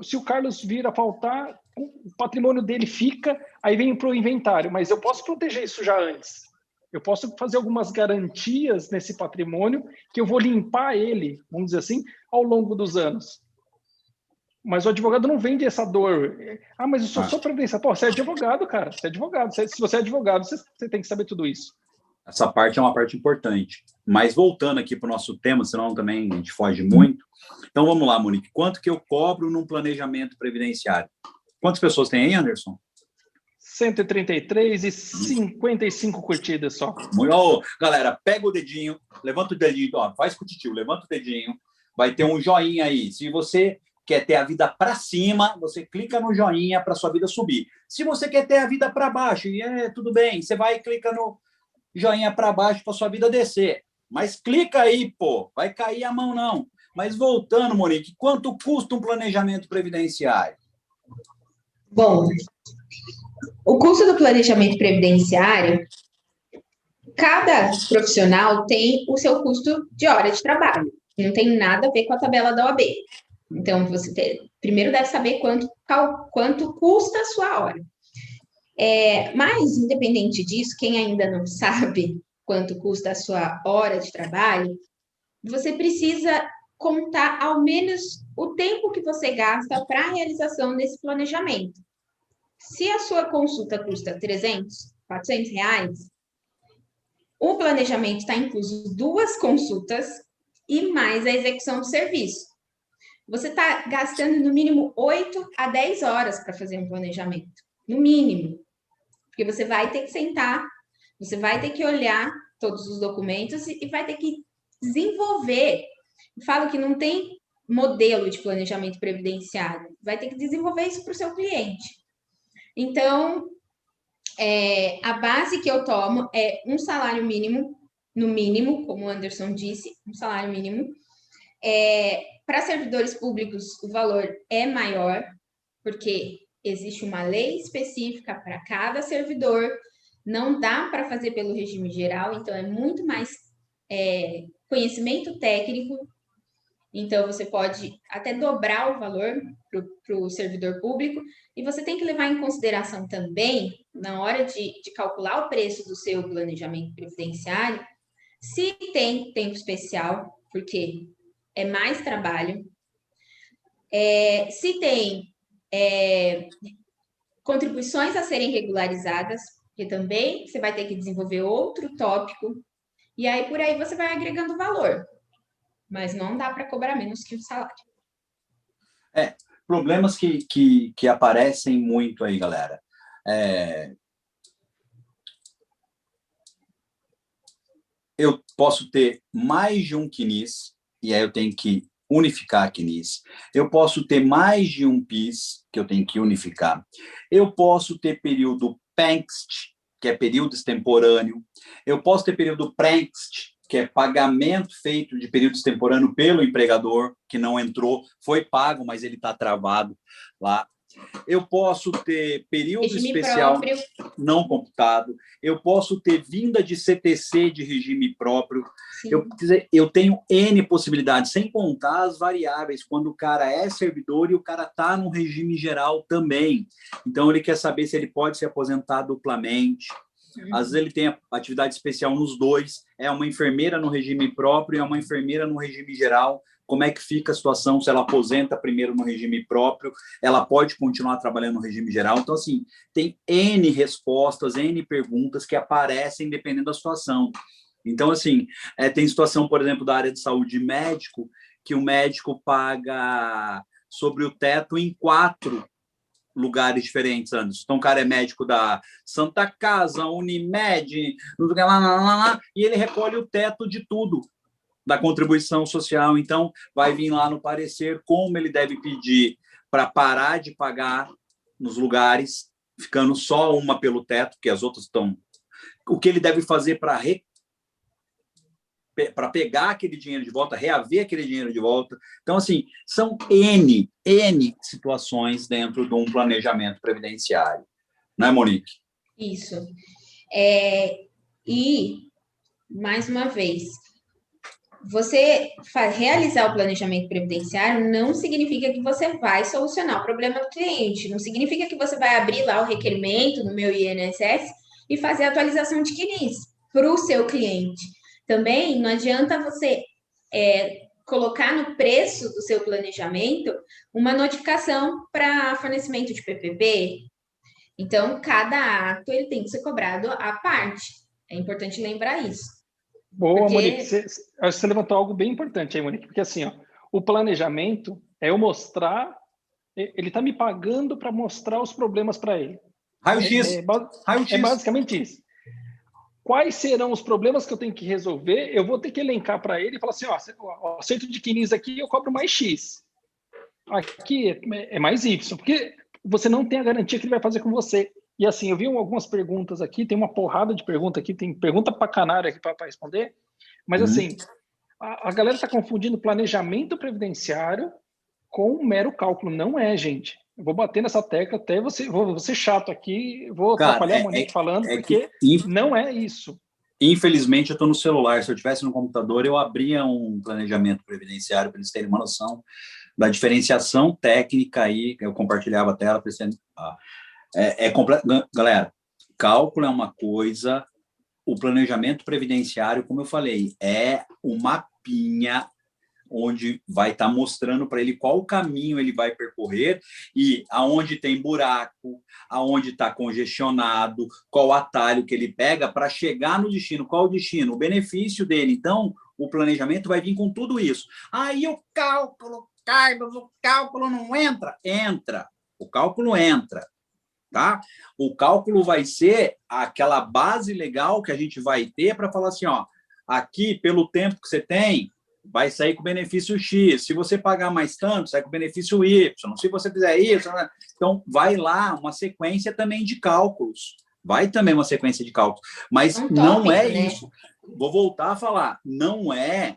se o Carlos vir a faltar, o patrimônio dele fica, aí vem para o inventário, mas eu posso proteger isso já antes. Eu posso fazer algumas garantias nesse patrimônio que eu vou limpar ele, vamos dizer assim, ao longo dos anos. Mas o advogado não vende essa dor. Mas eu sou previdência. Você é advogado, cara. Você é advogado. Se você é advogado, você tem que saber tudo isso. Essa parte é uma parte importante. Mas voltando aqui para o nosso tema, senão também a gente foge muito. Então, vamos lá, Monique. Quanto que eu cobro num planejamento previdenciário? Quantas pessoas tem aí, Anderson? 133 e 55 curtidas só. Galera, pega o dedinho, levanta o dedinho, faz com o titio, levanta o dedinho, vai ter um joinha aí. Se você quer ter a vida para cima, você clica no joinha para sua vida subir. Se você quer ter a vida para baixo, tudo bem, você vai e clica no joinha para baixo para sua vida descer. Mas clica aí, pô, vai cair a mão não. Mas voltando, Monique, quanto custa um planejamento previdenciário? Bom, o custo do planejamento previdenciário, cada profissional tem o seu custo de hora de trabalho. Não tem nada a ver com a tabela da OAB. Então, primeiro deve saber quanto custa a sua hora. Mas, independente disso, quem ainda não sabe quanto custa a sua hora de trabalho, você precisa contar ao menos o tempo que você gasta para a realização desse planejamento. Se a sua consulta custa 300, 400 reais, o planejamento está incluso 2 consultas e mais a execução do serviço. Você está gastando no mínimo 8 a 10 horas para fazer um planejamento, no mínimo. Porque você vai ter que sentar, você vai ter que olhar todos os documentos e vai ter que desenvolver. Eu falo que não tem modelo de planejamento previdenciário, vai ter que desenvolver isso para o seu cliente. Então, a base que eu tomo é um salário mínimo, no mínimo, como o Anderson disse, um salário mínimo. Para servidores públicos, o valor é maior, porque existe uma lei específica para cada servidor, não dá para fazer pelo regime geral, então é muito mais conhecimento técnico. Então, você pode até dobrar o valor para o servidor público, e você tem que levar em consideração também, na hora de calcular o preço do seu planejamento previdenciário, se tem tempo especial, porque é mais trabalho, se tem contribuições a serem regularizadas, porque também você vai ter que desenvolver outro tópico, e aí por aí você vai agregando valor. Mas não dá para cobrar menos que o salário. Problemas que aparecem muito aí, galera. Eu posso ter mais de um CNIS, e aí eu tenho que unificar a CNIS. Eu posso ter mais de um PIS, que eu tenho que unificar. Eu posso ter período PENXT, que é período extemporâneo. Eu posso ter período PRENXT, que é pagamento feito de período extemporâneo pelo empregador, que não entrou, foi pago, mas ele está travado lá. Eu posso ter período regime especial próprio, não computado. Eu posso ter vinda de CTC de regime próprio. Eu tenho N possibilidades, sem contar as variáveis, quando o cara é servidor e o cara está no regime geral também. Então, ele quer saber se ele pode se aposentar duplamente. Às vezes ele tem atividade especial nos dois, é uma enfermeira no regime próprio e é uma enfermeira no regime geral. Como é que fica a situação se ela aposenta primeiro no regime próprio? Ela pode continuar trabalhando no regime geral? Então, assim, tem N respostas, N perguntas que aparecem dependendo da situação. Então, assim, tem situação, por exemplo, da área de saúde médico, que o médico paga sobre o teto em 4 lugares diferentes, Anderson. Então, o cara é médico da Santa Casa, Unimed, e ele recolhe o teto de tudo, da contribuição social. Então, vai vir lá no parecer como ele deve pedir para parar de pagar nos lugares, ficando só uma pelo teto, porque as outras estão... O que ele deve fazer para pegar aquele dinheiro de volta, reaver aquele dinheiro de volta. Então, assim, são N situações dentro de um planejamento previdenciário. Não é, Monique? Isso. E, mais uma vez, você realizar o planejamento previdenciário não significa que você vai solucionar o problema do cliente, não significa que você vai abrir lá o requerimento no meu INSS e fazer a atualização de CNIS para o seu cliente. Também não adianta você colocar no preço do seu planejamento uma notificação para fornecimento de PPP. Então, cada ato ele tem que ser cobrado à parte. É importante lembrar isso. Boa, Monique. Você levantou algo bem importante aí, Monique, porque assim, o planejamento é eu mostrar, ele está me pagando para mostrar os problemas para ele. Raio-X. É basicamente isso. Quais serão os problemas que eu tenho que resolver? Eu vou ter que elencar para ele e falar assim, o acerto de CNIS aqui eu cobro mais X. aqui é mais Y, porque você não tem a garantia que ele vai fazer com você. E assim, eu vi algumas perguntas aqui, tem uma porrada de pergunta aqui, tem pergunta para canário aqui para responder, mas assim, a galera está confundindo planejamento previdenciário com um mero cálculo. Não é, gente. Eu vou bater nessa tecla até vou ser chato aqui, vou atrapalhar a Monique falando, porque não é isso. Infelizmente, eu estou no celular. Se eu tivesse no computador, eu abria um planejamento previdenciário para eles terem uma noção da diferenciação técnica aí. Eu compartilhava a tela. Galera, cálculo é uma coisa, o planejamento previdenciário, como eu falei, é um mapinha onde vai estar mostrando para ele qual o caminho ele vai percorrer e aonde tem buraco, aonde está congestionado, qual atalho que ele pega para chegar no destino, qual o destino, o benefício dele. Então, o planejamento vai vir com tudo isso. Aí o cálculo, Carlos, o cálculo não entra? Entra. O cálculo entra. Tá? O cálculo vai ser aquela base legal que a gente vai ter para falar assim, ó, aqui, pelo tempo que você tem, vai sair com benefício X. Se você pagar mais tanto, sai com benefício Y. Se você fizer isso, então vai lá uma sequência também de cálculos. Vai também uma sequência de cálculos. Mas não é isso. Vou voltar a falar. Não é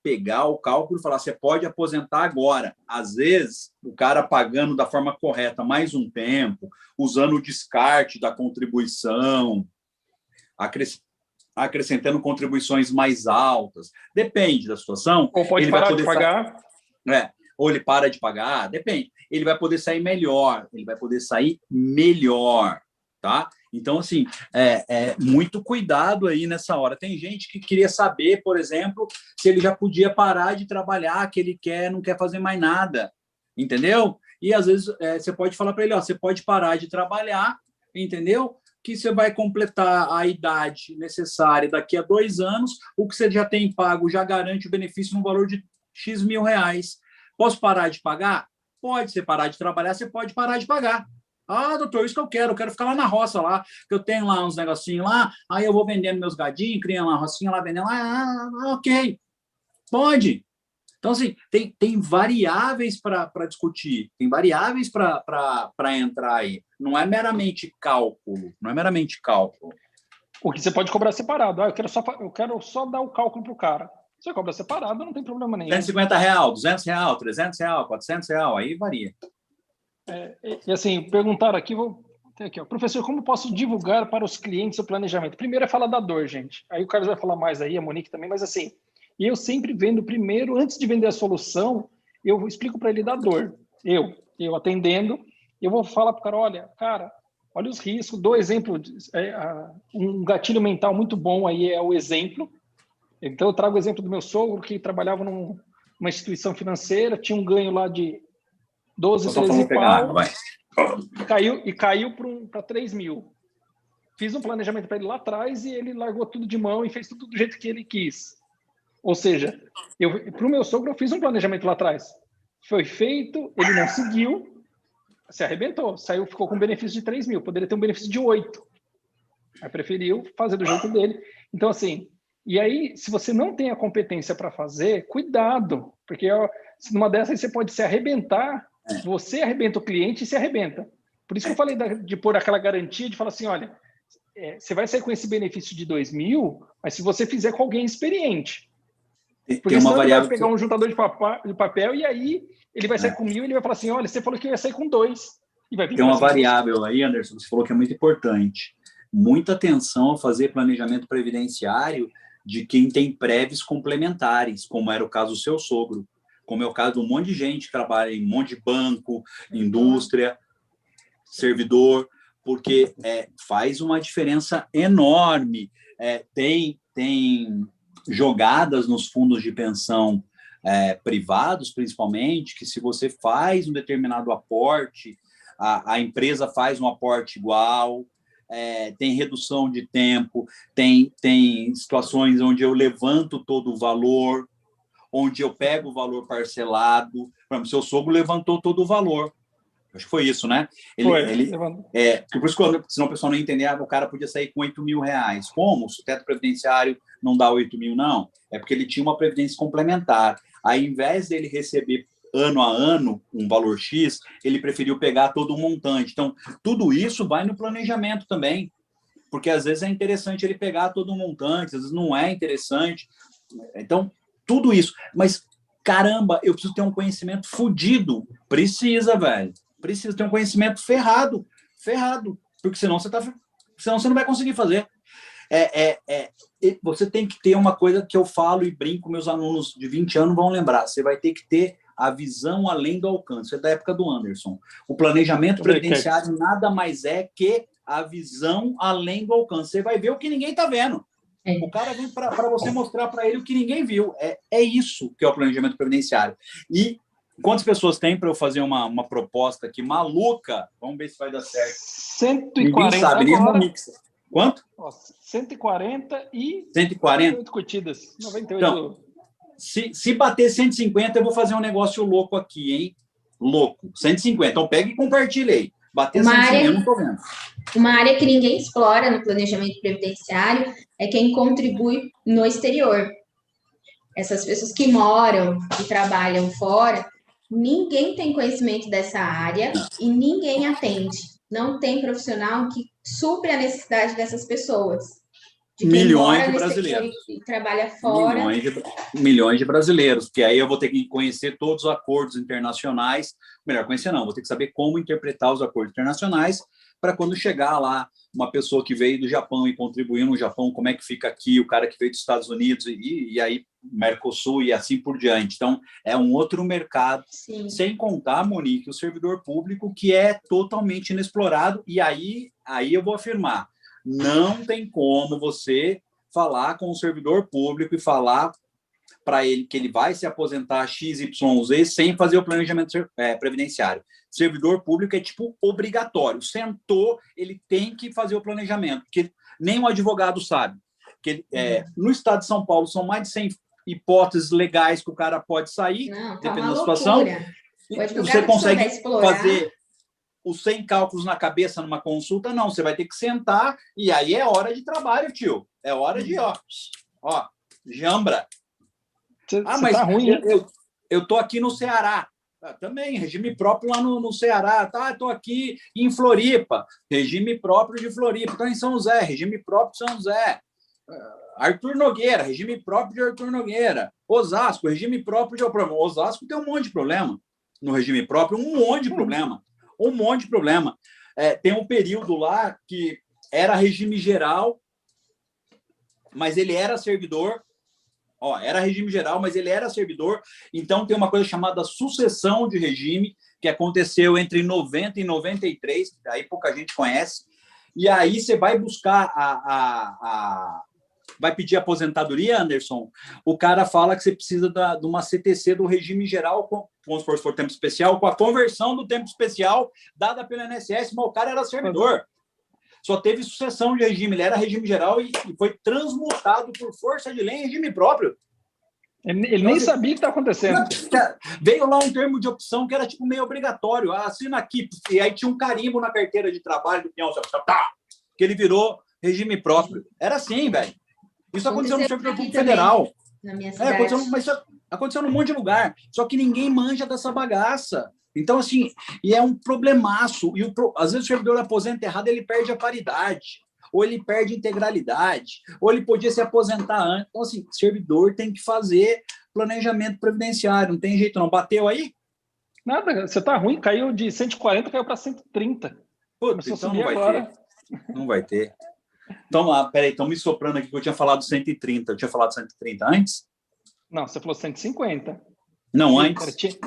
pegar o cálculo e falar, você pode aposentar agora. Às vezes, o cara pagando da forma correta mais um tempo, usando o descarte da contribuição, acrescentando contribuições mais altas. Depende da situação. Ou pode parar de pagar. Ou ele para de pagar, depende. Ele vai poder sair melhor. Tá? Então, assim, muito cuidado aí nessa hora. Tem gente que queria saber, por exemplo, se ele já podia parar de trabalhar, que ele não quer fazer mais nada, entendeu? E, às vezes, você pode falar para ele, ó, você pode parar de trabalhar, entendeu? Que você vai completar a idade necessária daqui a 2 anos, o que você já tem pago já garante o benefício no valor de X mil reais. Posso parar de pagar? Pode. Você parar de trabalhar, você pode parar de pagar. Ah, doutor, isso que eu quero ficar lá na roça, lá, que eu tenho lá uns negocinhos lá, aí eu vou vendendo meus gadinhos, criando uma rocinha lá, vendendo lá, ok, pode. Então, assim, tem variáveis para discutir, tem variáveis para entrar aí. Não é meramente cálculo. O que você pode cobrar separado. Eu quero só dar o cálculo para o cara. Você cobra separado, não tem problema nenhum. R$150, R$200, R$300, R$400, aí varia. E assim, perguntaram aqui, ó, professor, como posso divulgar para os clientes o planejamento? Primeiro é falar da dor, gente. Aí o Carlos vai falar mais aí, a Monique também, mas assim, eu sempre vendo primeiro, antes de vender a solução, eu explico para ele da dor. Eu atendendo, eu vou falar para o cara, olha os riscos, dou exemplo, um gatilho mental muito bom aí é o exemplo. Então eu trago o exemplo do meu sogro, que trabalhava numa instituição financeira, tinha um ganho lá de 12, 13 pau, caiu para 3 mil. Fiz um planejamento para ele lá atrás e ele largou tudo de mão e fez tudo do jeito que ele quis. Ou seja, para o meu sogro eu fiz um planejamento lá atrás. Foi feito, ele não seguiu, se arrebentou, ficou com benefício de 3 mil, poderia ter um benefício de 8. Aí preferiu fazer do jeito dele. Então, assim, e aí, se você não tem a competência para fazer, cuidado, porque numa dessas você pode se arrebentar. Você arrebenta o cliente e se arrebenta. Por isso que eu falei de pôr aquela garantia, de falar assim, olha, você vai sair com esse benefício de 2 mil, mas se você fizer com alguém experiente. Porque senão ele vai pegar um juntador de papel e aí ele vai sair com 1.000 e ele vai falar assim, olha, você falou que eu ia sair com 2. E vai vir. Tem uma variável aí, Anderson, você falou que é muito importante. Muita atenção a fazer planejamento previdenciário de quem tem prévios complementares, como era o caso do seu sogro. Como é o caso de um monte de gente que trabalha em um monte de banco, indústria, servidor, porque faz uma diferença enorme. Tem jogadas nos fundos de pensão privados, principalmente, que se você faz um determinado aporte, a empresa faz um aporte igual, tem redução de tempo, tem situações onde eu levanto todo o valor, onde eu pego o valor parcelado. Por exemplo, seu sogro levantou todo o valor. Acho que foi isso, né? Por isso que senão o pessoal não entender, o cara podia sair com 8 mil reais. Como? Se o teto previdenciário não dá 8 mil, não. É porque ele tinha uma previdência complementar. Aí, ao invés dele receber ano a ano, um valor X, ele preferiu pegar todo o montante. Então, tudo isso vai no planejamento também, porque às vezes é interessante ele pegar todo o montante, às vezes não é interessante. Então, tudo isso. Mas, caramba, eu preciso ter um conhecimento fodido. Precisa, velho. Precisa ter um conhecimento ferrado. Porque senão você não vai conseguir fazer. Você tem que ter uma coisa que eu falo e brinco, meus alunos de 20 anos vão lembrar. Você vai ter que ter a visão além do alcance. É da época do Anderson. O planejamento previdenciário nada mais é que a visão além do alcance. Você vai ver o que ninguém está vendo. O cara vem para você mostrar para ele o que ninguém viu. É isso que é o planejamento previdenciário. E quantas pessoas tem para eu fazer uma proposta aqui maluca? Vamos ver se vai dar certo. 140 ninguém sabe, nem uma mixa. Quanto? 140 e 140 curtidas. 98. Então, se bater 150, eu vou fazer um negócio louco aqui, hein? Louco. 150. Então, pega e compartilha aí. Bater 150, eu não tô vendo. Uma área que ninguém explora no planejamento previdenciário é quem contribui no exterior. Essas pessoas que moram e trabalham fora, ninguém tem conhecimento dessa área e ninguém atende. Não tem profissional que supre a necessidade dessas pessoas. De quem Milhões mora de no brasileiros. exterior e trabalha fora. Milhões de brasileiros, porque aí eu vou ter que conhecer todos os acordos internacionais. Melhor conhecer não, vou ter que saber como interpretar os acordos internacionais para quando chegar lá uma pessoa que veio do Japão e contribuiu no Japão, como é que fica aqui, o cara que veio dos Estados Unidos e aí Mercosul e assim por diante. Então, é um outro mercado. Sim. Sem contar, Monique, o servidor público, que é totalmente inexplorado. E aí eu vou afirmar, não tem como você falar com o servidor público e falar para ele que ele vai se aposentar XYZ sem fazer o planejamento previdenciário. Servidor público é tipo obrigatório. Sentou, ele tem que fazer o planejamento, porque nem o advogado sabe. Que no estado de São Paulo são mais de 100 hipóteses legais que o cara pode sair, dependendo da situação. Você consegue fazer os 100 cálculos na cabeça numa consulta? Não, você vai ter que sentar e aí é hora de trabalho, tio. É hora de, jambra. Mas tá ruim, eu tô aqui no Ceará. Também, regime próprio lá no Ceará. Estou aqui em Floripa. Regime próprio de Floripa. Estou em São José. Regime próprio de São José. Arthur Nogueira. Regime próprio de Arthur Nogueira. Osasco. Regime próprio de... Osasco tem um monte de problema no regime próprio. Um monte de problema. Tem um período lá que era regime geral, mas ele era servidor. Era regime geral, mas ele era servidor. Então, tem uma coisa chamada sucessão de regime, que aconteceu entre 90 e 93, que aí pouca gente conhece. E aí você vai buscar vai pedir aposentadoria, Anderson, o cara fala que você precisa de uma CTC do regime geral, vamos supor, se for tempo especial, com a conversão do tempo especial dada pelo INSS, mas o cara era servidor. Só teve sucessão de regime, ele era regime geral e foi transmutado por força de lei em regime próprio. Ele nem sabia o que está acontecendo. Veio lá um termo de opção que era tipo meio obrigatório. Assina aqui. E aí tinha um carimbo na carteira de trabalho do peão, que ele virou regime próprio. Era assim, velho. Isso aconteceu no servidor público federal. Na minha cidade. Aconteceu num monte de lugar. Só que ninguém manja dessa bagaça. Então, assim, e é um problemaço. E às vezes o servidor aposenta errado, ele perde a paridade, ou ele perde integralidade, ou ele podia se aposentar antes. Então, assim, servidor tem que fazer planejamento previdenciário, não tem jeito não. Bateu aí? Nada, você tá ruim, caiu de 140, caiu para 130. Putz, então não vai ter. Não vai ter. Então, peraí, estão me soprando aqui que eu tinha falado 130. Eu tinha falado 130 antes? Não, você falou 150. Não, antes.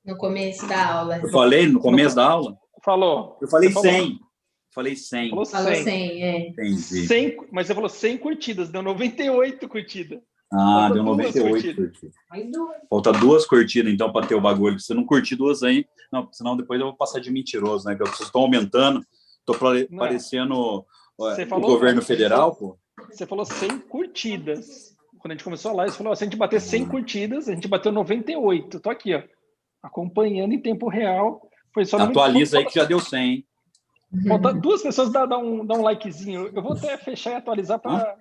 No começo da aula. Eu falei no começo da aula? Falou. Eu falei 100. Falei 100. Falou 100, Entendi. 100, mas você falou 100 curtidas, deu 98 curtidas. Falta deu 98 curtidas. Falta 2 curtidas, então, para ter o bagulho. Se você não curtir 2 aí, não, senão depois eu vou passar de mentiroso, né? Que vocês estão aumentando, estou parecendo o governo federal, pô. Você falou 100 curtidas. Quando a gente começou a live, você falou, se a gente bater 100 curtidas, a gente bateu 98. Estou aqui, acompanhando em tempo real. Foi só atualiza aí que já deu 100, hein? Falta 2 pessoas dar um likezinho. Eu vou até fechar e atualizar para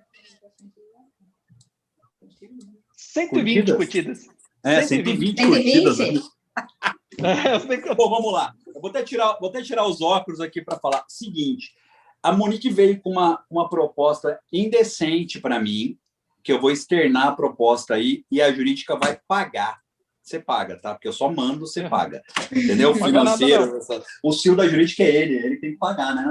120 curtidas. 120 curtidas. Bom, vamos lá. Eu vou até tirar os óculos aqui para falar. Seguinte, a Monique veio com uma proposta indecente para mim, que eu vou externar a proposta aí e a jurídica vai pagar. Você paga, tá? Porque eu só mando, você paga. Entendeu? Financeiro. O CEO da jurídica é ele tem que pagar, né?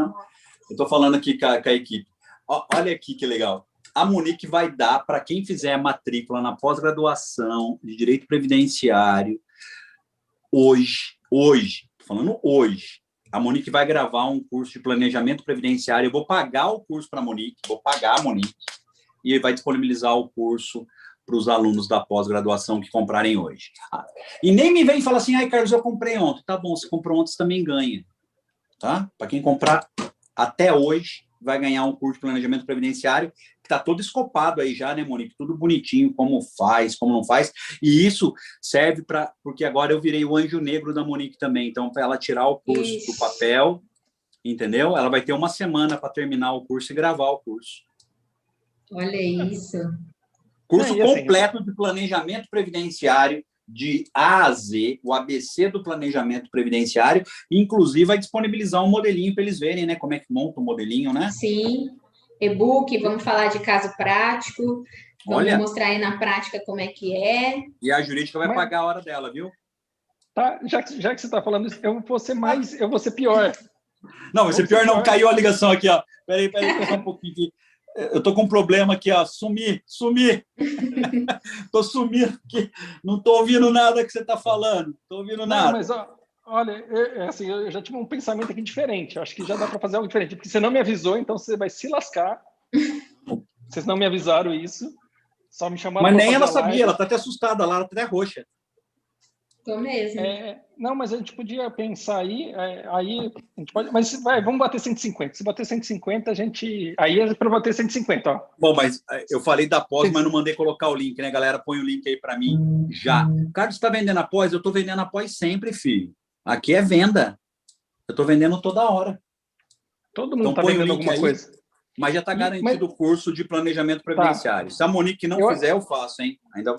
Eu estou falando aqui com a equipe. Olha aqui que legal. A Monique vai dar para quem fizer a matrícula na pós-graduação de Direito Previdenciário hoje, tô falando hoje, a Monique vai gravar um curso de planejamento previdenciário. Eu vou pagar o curso para a Monique, vou pagar a Monique, e ele vai disponibilizar o curso para os alunos da pós-graduação que comprarem hoje. E nem me vem falar assim, ai, Carlos, eu comprei ontem. Tá bom, se comprou ontem, você também ganha. Tá? Para quem comprar até hoje, vai ganhar um curso de planejamento previdenciário, que está todo escopado aí já, né, Monique? Tudo bonitinho, como faz, como não faz. E isso serve porque agora eu virei o anjo negro da Monique também. Então, para ela tirar o curso do papel, entendeu? Ela vai ter uma semana para terminar o curso e gravar o curso. Olha isso. Curso completo de planejamento previdenciário, de A a Z, o ABC do planejamento previdenciário, e inclusive vai disponibilizar um modelinho para eles verem, né, como é que monta o modelinho, né? Sim, e-book, vamos falar de caso prático, vamos mostrar aí na prática como é que é. E a jurídica vai pagar a hora dela, viu? Tá, já que você está falando isso, eu vou ser pior. Não, vai ser pior não, caiu a ligação aqui, ó. Peraí, só um pouquinho aqui. Eu tô com um problema aqui, ó. Sumi. Tô sumindo aqui. Não tô ouvindo nada que você tá falando. Tô ouvindo nada. Mas, olha, assim, eu já tive um pensamento aqui diferente. Eu acho que já dá para fazer algo diferente. Porque você não me avisou, então você vai se lascar. Vocês não me avisaram isso. Só me chamaram. Mas nem ela sabia. Ela tá até assustada lá, ela tá até roxa. Tô mesmo. Não, mas a gente podia pensar aí a gente pode, mas vamos bater 150. Se bater 150, a gente... Aí é para bater 150, ó. Bom, mas eu falei da pós, mas não mandei colocar o link, né, galera? Põe o link aí para mim já. Carlos, está vendendo a pós? Eu tô vendendo a pós sempre, filho. Aqui é venda. Eu tô vendendo toda hora. Todo mundo tá vendendo alguma coisa. Mas já tá garantido o curso de planejamento previdenciário. Se a Monique não fizer, eu faço, hein? Ainda...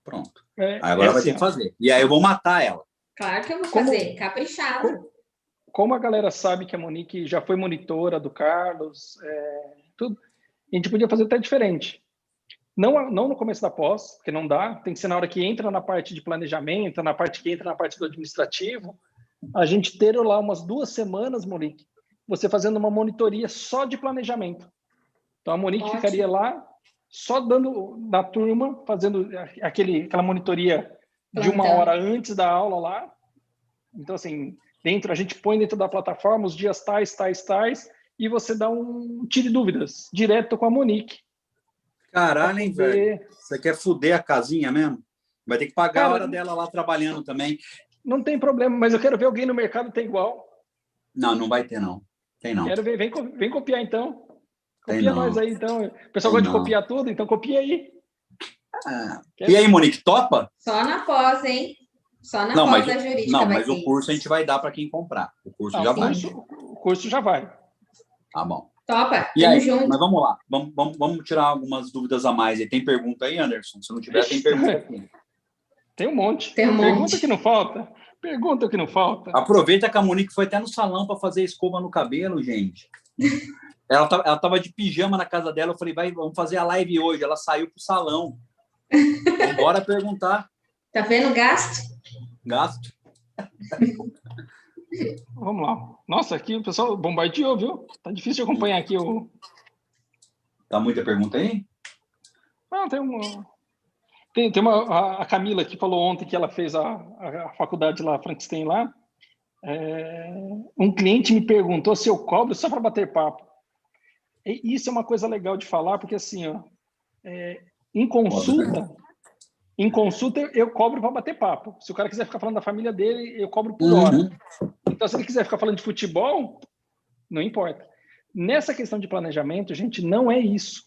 Pronto. Agora vai ter que fazer. E aí eu vou matar ela. Claro que eu vou fazer, caprichado. Como a galera sabe que a Monique já foi monitora do Carlos, tudo, a gente podia fazer até diferente. Não no começo da pós, porque não dá, tem que ser na hora que entra na parte de planejamento, na parte que entra na parte do administrativo, a gente ter lá umas 2 semanas, Monique, você fazendo uma monitoria só de planejamento. Então a Monique ficaria lá só dando na turma, fazendo aquela monitoria de 1 hora antes da aula lá. Então, assim, a gente põe dentro da plataforma os dias tais, e você dá um tiro de dúvidas, direto com a Monique. Caralho, hein, velho? Você quer fuder a casinha mesmo? Vai ter que pagar a hora dela lá trabalhando também. Não tem problema, mas eu quero ver alguém no mercado ter igual. Não vai ter, não. Tem não. Quero ver, vem copiar, então. Copia nós aí, então. O pessoal gosta de copiar tudo, então copia aí. E aí, Monique, topa? Só na pós, hein? Só na pós da jurídica. Não, mas o curso a gente vai dar para quem comprar. O curso já vai. O curso já vai. Tá bom. Topa, e aí, junto. Mas vamos lá. Vamos tirar algumas dúvidas a mais. E tem pergunta aí, Anderson? Se não tiver, tem pergunta aqui. Tem um monte. Pergunta que não falta. Pergunta que não falta. Aproveita que a Monique foi até no salão para fazer escova no cabelo, gente. Ela tava de pijama na casa dela. Eu falei, vamos fazer a live hoje. Ela saiu pro salão. Bora perguntar. Tá vendo gasto? Gasto. Vamos lá. Nossa, aqui o pessoal bombardeou, viu? Tá difícil de acompanhar aqui o... Tá muita pergunta aí? Não, tem uma... Tem a Camila que falou ontem que ela fez a faculdade lá, Frankenstein lá. Um cliente me perguntou se eu cobro só para bater papo. E isso é uma coisa legal de falar, porque assim, ó, em consulta eu cobro para bater papo. Se o cara quiser ficar falando da família dele, eu cobro por hora. Então, se ele quiser ficar falando de futebol, não importa. Nessa questão de planejamento, gente, não é isso.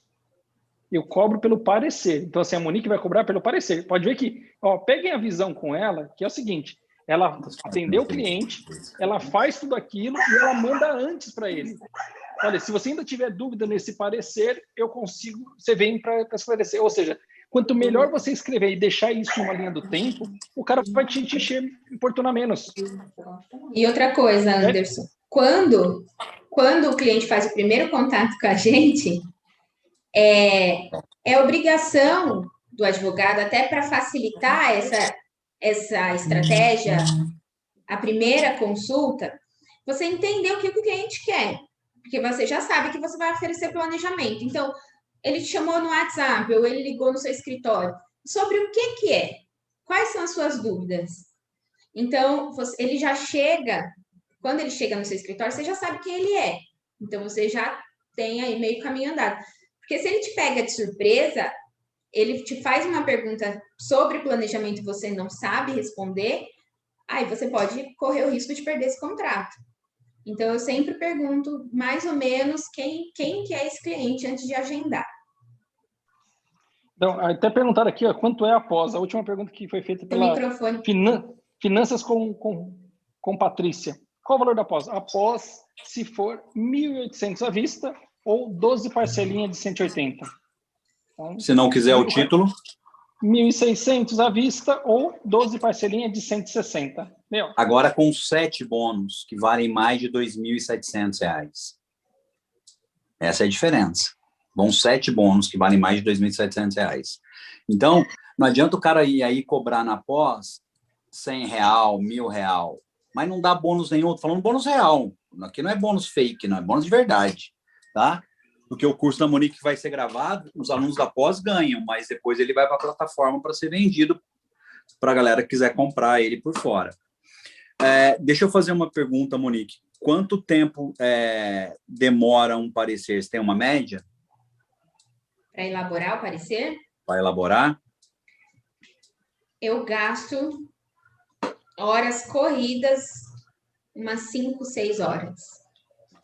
Eu cobro pelo parecer. Então, assim, a Monique vai cobrar pelo parecer. Pode ver que, peguem a visão com ela, que é o seguinte, ela atendeu o cliente, ela faz tudo aquilo e ela manda antes para ele. Olha, se você ainda tiver dúvida nesse parecer, eu consigo, você vem para esclarecer. Ou seja, Quanto melhor você escrever e deixar isso numa linha do tempo, o cara vai te importunar menos. E outra coisa, Anderson, quando o cliente faz o primeiro contato com a gente, é obrigação do advogado, até para facilitar essa estratégia, a primeira consulta, você entender o que o cliente quer. Porque você já sabe que você vai oferecer planejamento. Então, ele te chamou no WhatsApp ou ele ligou no seu escritório. Sobre o que é? Quais são as suas dúvidas? Então, ele já chega, quando ele chega no seu escritório, você já sabe quem ele é. Então, você já tem aí meio caminho andado. Porque se ele te pega de surpresa, ele te faz uma pergunta sobre planejamento e você não sabe responder, aí você pode correr o risco de perder esse contrato. Então, eu sempre pergunto mais ou menos quem que é esse cliente antes de agendar. Então, até perguntaram aqui, ó, quanto é a pós? A última pergunta que foi feita pela Finanças com Patrícia. Qual o valor da pós? A pós, se for 1.800 à vista ou 12 parcelinhas de 180. Então, se não quiser o título... 1.600 à vista ou 12 parcelinhas de 160. Meu. Agora com 7 bônus, que valem mais de R$ 2.700. Essa é a diferença. Vão 7 bônus, que valem mais de R$ 2.700. Então, não adianta o cara ir aí cobrar na pós R$100, R$1.000, mas não dá bônus nenhum. Estou falando bônus real. Aqui não é bônus fake, não é bônus de verdade. Tá? Porque o curso da Monique vai ser gravado, os alunos da pós ganham, mas depois ele vai para a plataforma para ser vendido para a galera que quiser comprar ele por fora. Deixa eu fazer uma pergunta, Monique. Quanto tempo demora um parecer? Você tem uma média? Para elaborar o parecer? Para elaborar? Eu gasto horas corridas, umas 5, 6 horas.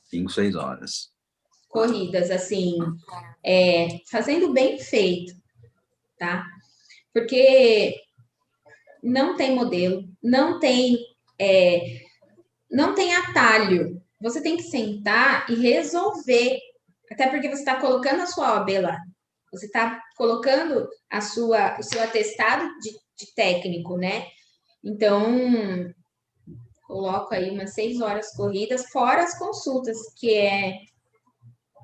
5, 6 horas. Corridas, assim, fazendo bem feito, tá? Porque não tem modelo, não tem atalho. Você tem que sentar e resolver, até porque você está colocando a sua OAB lá. Você está colocando o seu atestado de técnico, né? Então, coloco aí umas 6 horas corridas, fora as consultas, que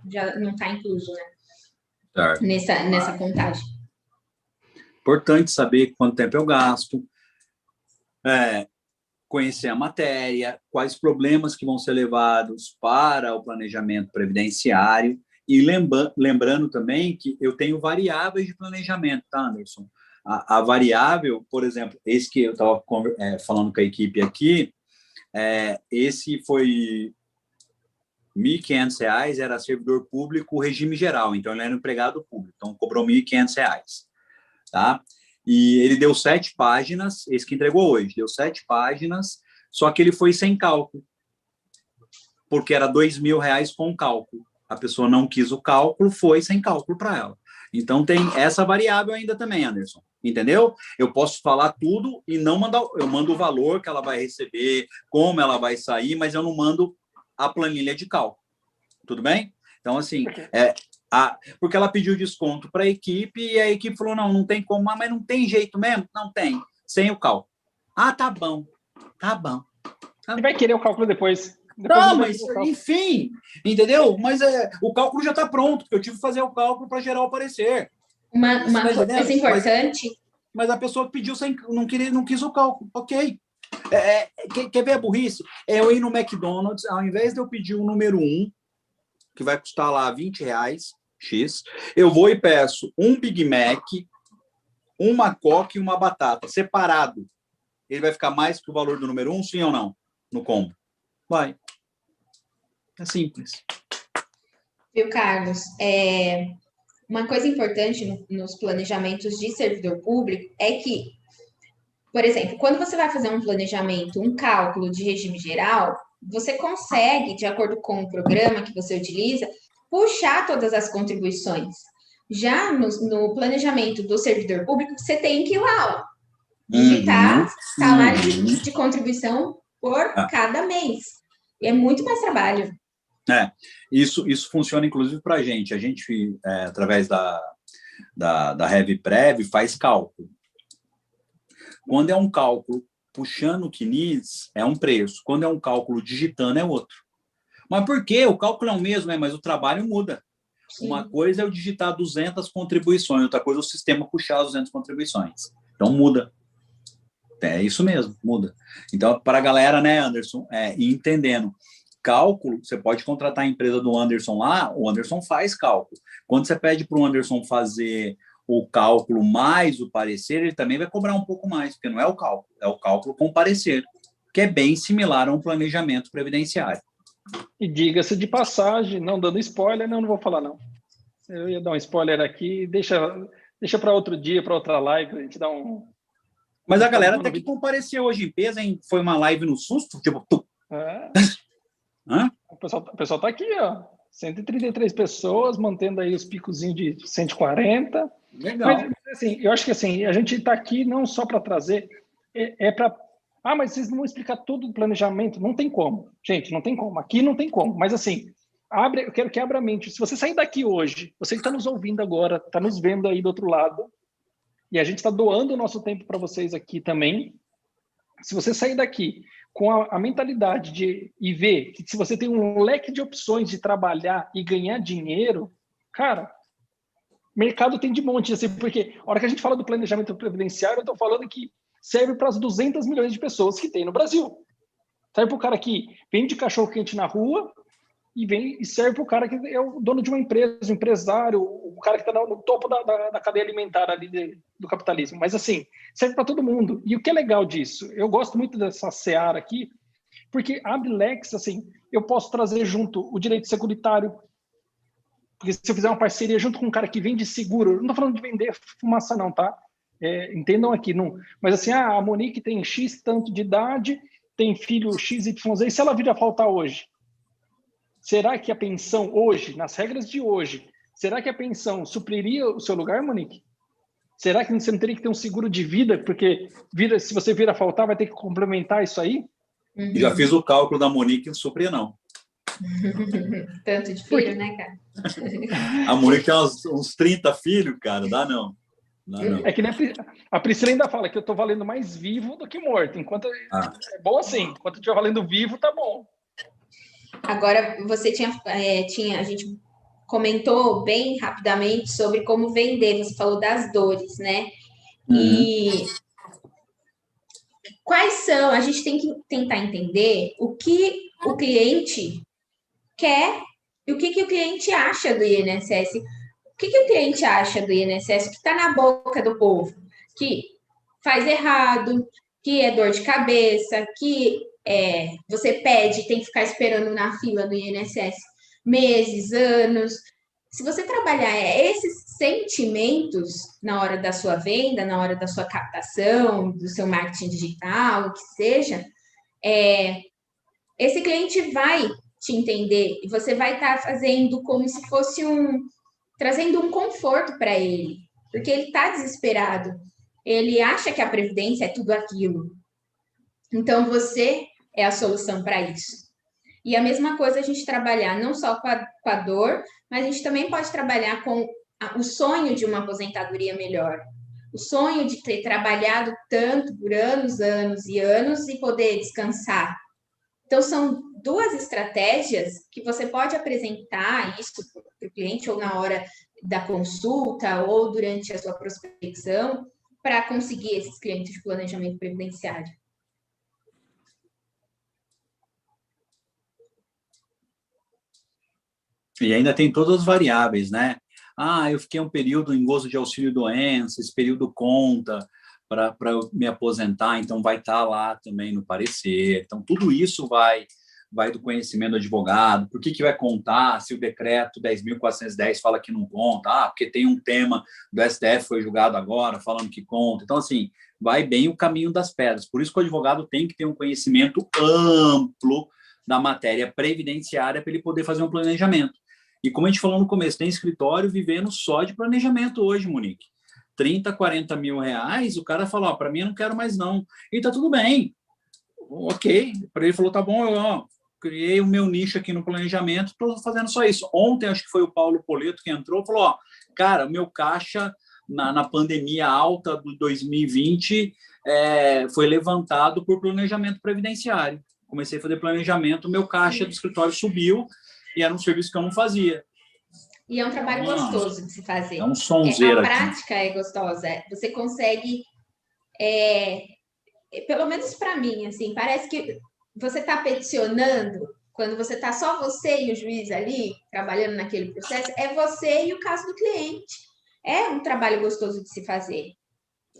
já não está incluso, né? Certo. Nessa contagem. Importante saber quanto tempo eu gasto, conhecer a matéria, quais problemas que vão ser levados para o planejamento previdenciário e lembrando também que eu tenho variáveis de planejamento, tá, Anderson? A variável, por exemplo, esse que eu estava falando com a equipe aqui, esse foi R$1.500, era servidor público regime geral, então ele era empregado público, então cobrou R$1.500, tá? E ele deu 7 páginas, esse que entregou hoje, deu 7 páginas, só que ele foi sem cálculo, porque era R$2.000 com cálculo. A pessoa não quis o cálculo, foi sem cálculo para ela. Então tem essa variável ainda também, Anderson, entendeu? Eu posso falar tudo e não mandar, eu mando o valor que ela vai receber, como ela vai sair, mas eu não mando a planilha de cálculo, tudo bem? Então, assim, porque ela pediu desconto para a equipe e a equipe falou, não tem como, mas não tem jeito mesmo? Não tem, sem o cálculo. Ah, tá bom. Ele vai querer o cálculo depois. Não, mas, enfim, entendeu? Mas o cálculo já está pronto, porque eu tive que fazer o cálculo para gerar o parecer. Uma coisa importante... Mas a pessoa que pediu não quis o cálculo, ok. Quer ver a burrice? Eu ir no McDonald's, ao invés de eu pedir o número 1, que vai custar lá R$20, X, eu vou e peço um Big Mac, uma Coca e uma batata, separado. Ele vai ficar mais que o valor do número 1, sim ou não? No combo. Vai. É simples. Viu, Carlos? Uma coisa importante nos planejamentos de servidor público é que, por exemplo, quando você vai fazer um planejamento, um cálculo de regime geral, você consegue, de acordo com o programa que você utiliza, puxar todas as contribuições. Já no planejamento do servidor público, você tem que ir lá, digitar salário de contribuição por cada mês. E é muito mais trabalho. Isso funciona, inclusive, para a gente. A gente, através da RevPrev faz cálculo. Quando é um cálculo puxando o CNIS, é um preço. Quando é um cálculo digitando, é outro. Mas por quê? O cálculo é o mesmo, mas o trabalho muda. Sim. Uma coisa é eu digitar 200 contribuições, outra coisa é o sistema puxar as 200 contribuições. Então, muda. É isso mesmo, muda. Então, para a galera, né, Anderson, ir entendendo. Cálculo, você pode contratar a empresa do Anderson lá, o Anderson faz cálculo. Quando você pede para o Anderson fazer o cálculo mais o parecer, ele também vai cobrar um pouco mais, porque não é o cálculo com parecer, que é bem similar a um planejamento previdenciário. E diga-se de passagem, não dando spoiler, não vou falar não. Eu ia dar um spoiler aqui, deixa para outro dia, para outra live, a gente dá um... Mas a galera até que compareceu hoje em peso, hein? Foi uma live no susto, tipo... Hã? O pessoal tá aqui, ó. 133 pessoas, mantendo aí os picozinhos de 140. Legal. Mas assim, eu acho que assim, a gente está aqui não só para trazer, para... mas vocês não vão explicar todo o planejamento. Não tem como. Gente, não tem como. Aqui não tem como. Mas assim, eu quero que abra a mente. Se você sair daqui hoje, você que está nos ouvindo agora, está nos vendo aí do outro lado, e a gente está doando o nosso tempo para vocês aqui também. Se você sair daqui com a mentalidade e ver que se você tem um leque de opções de trabalhar e ganhar dinheiro, cara, mercado tem de monte, assim, porque a hora que a gente fala do planejamento previdenciário, eu estou falando que serve para as 200 milhões de pessoas que tem no Brasil. Serve para o cara que vende cachorro-quente na rua e serve para o cara que é o dono de uma empresa, o empresário, o cara que está no topo da cadeia alimentar ali do capitalismo. Mas, assim, serve para todo mundo. E o que é legal disso? Eu gosto muito dessa seara aqui, porque abre leques, assim, eu posso trazer junto o direito securitário, porque se eu fizer uma parceria junto com um cara que vende seguro, eu não estou falando de vender fumaça não, tá? Entendam aqui, não. Mas assim, a Monique tem X tanto de idade, tem filho XYZ, e se ela vir a faltar hoje? Será que a pensão hoje, nas regras de hoje, será que a pensão supriria o seu lugar, Monique? Será que você não teria que ter um seguro de vida, porque se você vir a faltar, vai ter que complementar isso aí? Uhum. Já fiz o cálculo da Monique, não supria não. Tanto de filho, né, cara? A Monique tem uns 30 filhos, cara, dá não. É que nem a Priscila ainda fala que eu tô valendo mais vivo do que morto. Enquanto é bom assim, enquanto eu estiver valendo vivo, tá bom. Agora, você a gente comentou bem rapidamente sobre como vender, você falou das dores, né? Uhum. E quais são, a gente tem que tentar entender o que o cliente quer e o que o cliente acha do INSS. O que o cliente acha do INSS que está na boca do povo? Que faz errado, que é dor de cabeça, que você pede, tem que ficar esperando na fila do INSS meses, anos. Se você trabalhar esses sentimentos na hora da sua venda, na hora da sua captação, do seu marketing digital, o que seja, esse cliente vai te entender e você vai estar fazendo como se fosse trazendo um conforto para ele, porque ele está desesperado. Ele acha que a previdência é tudo aquilo. Então, você é a solução para isso. E a mesma coisa a gente trabalhar não só com a dor, mas a gente também pode trabalhar com o sonho de uma aposentadoria melhor. O sonho de ter trabalhado tanto por anos, anos e anos e poder descansar. Então, são duas estratégias que você pode apresentar isso para o cliente ou na hora da consulta ou durante a sua prospecção para conseguir esses clientes de planejamento previdenciário. E ainda tem todas as variáveis, né? Eu fiquei um período em gozo de auxílio-doença, esse período conta para eu me aposentar, então vai estar lá também no parecer. Então, tudo isso vai do conhecimento do advogado. Por que vai contar se o decreto 10.410 fala que não conta? Porque tem um tema do STF foi julgado agora falando que conta. Então, assim, vai bem o caminho das pedras. Por isso que o advogado tem que ter um conhecimento amplo da matéria previdenciária para ele poder fazer um planejamento. E como a gente falou no começo, tem escritório vivendo só de planejamento hoje, Monique. 30, 40 mil reais, o cara fala, para mim eu não quero mais não. E tá tudo bem. Ok. Para ele falou, tá bom, eu criei o meu nicho aqui no planejamento, estou fazendo só isso. Ontem, acho que foi o Paulo Poleto que entrou, falou, Cara, o meu caixa, na pandemia alta do 2020, foi levantado por planejamento previdenciário. Comecei a fazer planejamento, meu caixa do escritório subiu e era um serviço que eu não fazia. E é um trabalho gostoso de se fazer. É um sonzeiro a aqui. prática é gostosa. Você consegue, pelo menos para mim, assim, parece que você está peticionando, quando você está só você e o juiz ali, trabalhando naquele processo, é você e o caso do cliente. É um trabalho gostoso de se fazer.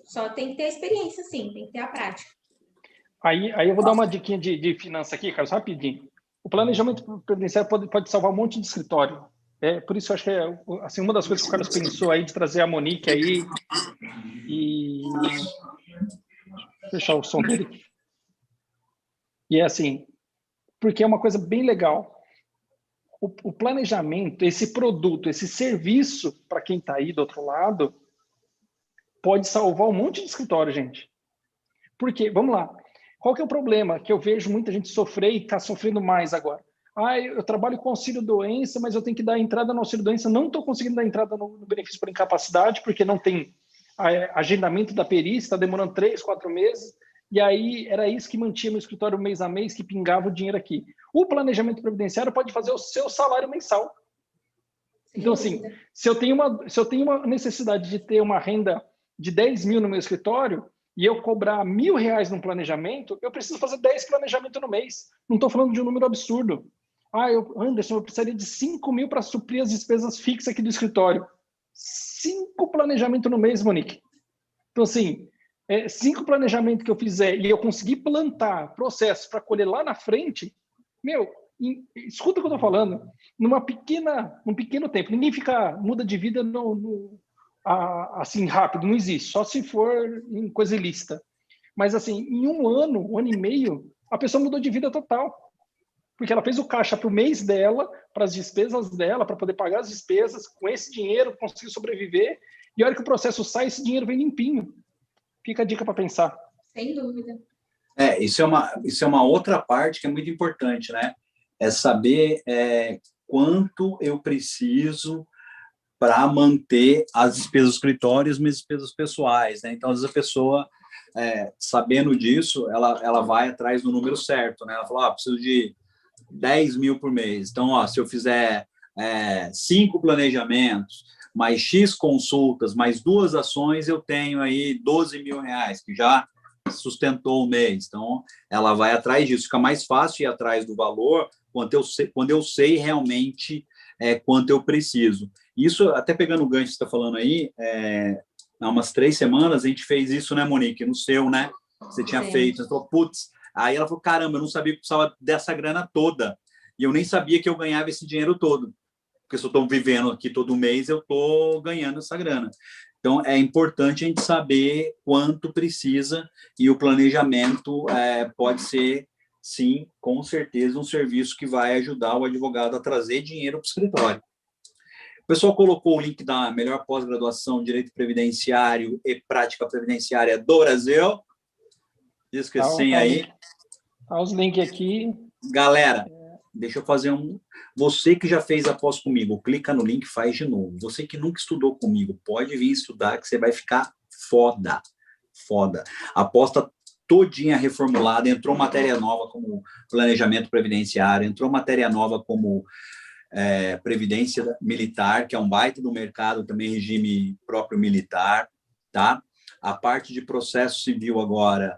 Só tem que ter a experiência, sim, tem que ter a prática. Aí eu vou dar uma diquinha de finança aqui, Carlos, rapidinho. O planejamento previdenciário pode salvar um monte de escritório. Por isso eu acho que assim, uma das coisas que o Carlos pensou aí de trazer a Monique aí e fechar o som dele. E é assim, porque é uma coisa bem legal. O planejamento, esse produto, esse serviço para quem está aí do outro lado, pode salvar um monte de escritório, gente. Porque, vamos lá, qual que é o problema que eu vejo muita gente sofrer e está sofrendo mais agora? Eu trabalho com auxílio-doença, mas eu tenho que dar entrada no auxílio-doença, não estou conseguindo dar entrada no benefício por incapacidade, porque não tem agendamento da perícia, está demorando 3, 4 meses, e aí era isso que mantinha meu escritório mês a mês, que pingava o dinheiro aqui. O planejamento previdenciário pode fazer o seu salário mensal. Então, assim, se eu tenho uma necessidade de ter uma renda de 10 mil no meu escritório, e eu cobrar R$1.000 num planejamento, eu preciso fazer 10 planejamentos no mês. Não estou falando de um número absurdo. Anderson, eu precisaria de 5 mil para suprir as despesas fixas aqui do escritório. 5 planejamentos no mês, Monique. Então, assim, 5 planejamentos que eu fizer e eu conseguir plantar processos para colher lá na frente, escuta o que eu estou falando, num pequeno tempo. Ninguém muda de vida assim rápido, não existe, só se for em coisa ilícita. Mas assim, em um ano e meio, a pessoa mudou de vida total. Porque ela fez o caixa para o mês dela, para as despesas dela, para poder pagar as despesas, com esse dinheiro conseguir sobreviver, e a hora que o processo sai, esse dinheiro vem limpinho. Fica a dica para pensar. Sem dúvida. Isso é uma outra parte que é muito importante, né? É saber quanto eu preciso para manter as despesas do escritório e as minhas despesas pessoais, né? Então, às vezes a pessoa, sabendo disso, ela vai atrás do número certo, né? Ela fala, preciso de 10 mil por mês. Então, se eu fizer 5 planejamentos, mais X consultas, mais 2 ações, eu tenho aí R$12.000, que já sustentou o mês. Então, ela vai atrás disso. Fica mais fácil ir atrás do valor quando eu sei realmente quanto eu preciso. Isso, até pegando o gancho que você está falando aí, há umas 3 semanas a gente fez isso, né, Monique? No seu, né? Você tinha feito. Você falou, putz. Aí ela falou, caramba, eu não sabia que precisava dessa grana toda. E eu nem sabia que eu ganhava esse dinheiro todo. Porque se eu estou vivendo aqui todo mês, eu estou ganhando essa grana. Então, é importante a gente saber quanto precisa e o planejamento pode ser, sim, com certeza, um serviço que vai ajudar o advogado a trazer dinheiro para o escritório. O pessoal colocou o link da melhor pós-graduação em Direito Previdenciário e Prática Previdenciária do Brasil. Diz que sim aí. Tá os links aqui. Galera, deixa eu fazer Você que já fez a pós comigo, clica no link e faz de novo. Você que nunca estudou comigo, pode vir estudar que você vai ficar foda. Foda. A pós está todinha reformulada, entrou matéria nova como planejamento previdenciário, entrou matéria nova como previdência militar, que é um baita do mercado, também regime próprio militar, tá? A parte de processo civil agora,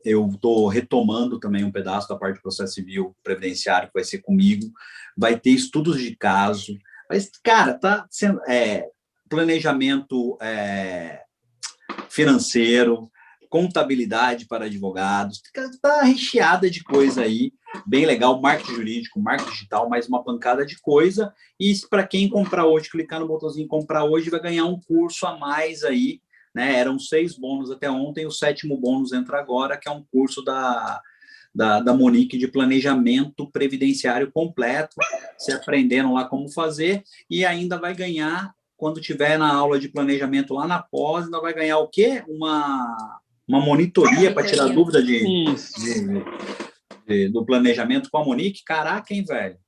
eu estou retomando também um pedaço da parte de processo civil previdenciário, que vai ser comigo, vai ter estudos de caso, mas, cara, tá sendo planejamento financeiro, contabilidade para advogados, está recheada de coisa aí, bem legal, marketing jurídico, marketing digital, mais uma pancada de coisa, e para quem comprar hoje, clicar no botãozinho comprar hoje, vai ganhar um curso a mais aí, né? Eram 6 bônus até ontem, o 7º bônus entra agora, que é um curso da Monique de planejamento previdenciário completo, se aprendendo lá como fazer, e ainda vai ganhar, quando tiver na aula de planejamento lá na pós, ainda vai ganhar o quê? Uma monitoria para tirar dúvida do planejamento com a Monique. Caraca, hein, velho?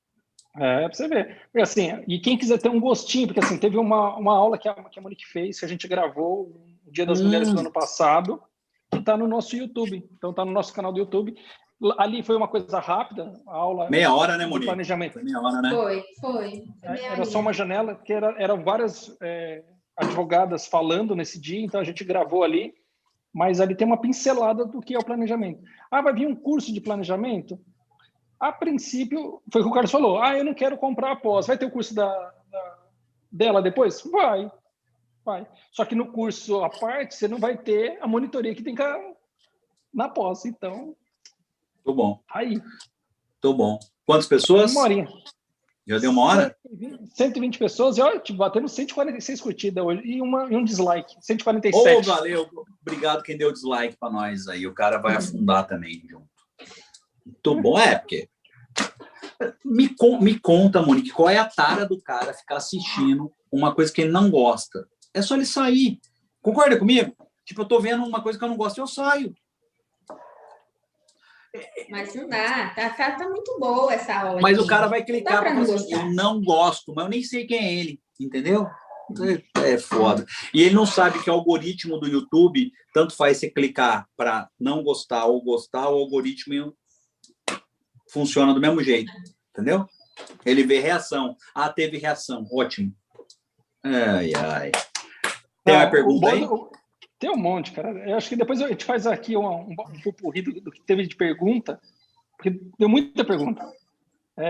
Pra você ver. Porque, assim, e quem quiser ter um gostinho, porque assim, teve uma aula que a Monique fez, que a gente gravou o Dia das Mulheres do ano passado, que está no nosso YouTube. Então está no nosso canal do YouTube. Ali foi uma coisa rápida, a aula Meia hora, né, de Monique? planejamento. Foi meia hora, né? Foi Era só uma janela, porque eram várias advogadas falando nesse dia, então a gente gravou ali, mas ali tem uma pincelada do que é o planejamento. Vai vir um curso de planejamento? A princípio, foi o que o Carlos falou, eu não quero comprar após. Vai ter o curso dela depois? Vai. Só que no curso à parte, você não vai ter a monitoria que tem na pós. Então, tô bom. Aí. Tô bom. Quantas pessoas? Uma horinha. Já deu uma hora? 120 pessoas, e batemos 146 curtidas hoje e um dislike, 147. Valeu. Obrigado quem deu dislike para nós aí. O cara vai afundar também junto. Tô bom, porque... Me conta, Monique, qual é a tara do cara ficar assistindo uma coisa que ele não gosta? É só ele sair. Concorda comigo? Tipo, eu tô vendo uma coisa que eu não gosto, eu saio. Mas não dá, tá muito boa essa aula. Mas aqui. O cara vai clicar para não assim, eu não gosto, mas eu nem sei quem é ele, entendeu? É foda. E ele não sabe que o algoritmo do YouTube, tanto faz você clicar para não gostar ou gostar, o algoritmo funciona do mesmo jeito, entendeu? Ele vê reação. Teve reação, ótimo. Ai. Tem uma pergunta aí? Tem um monte, cara. Eu acho que depois a gente faz aqui um pupurri do que teve de pergunta, porque deu muita pergunta.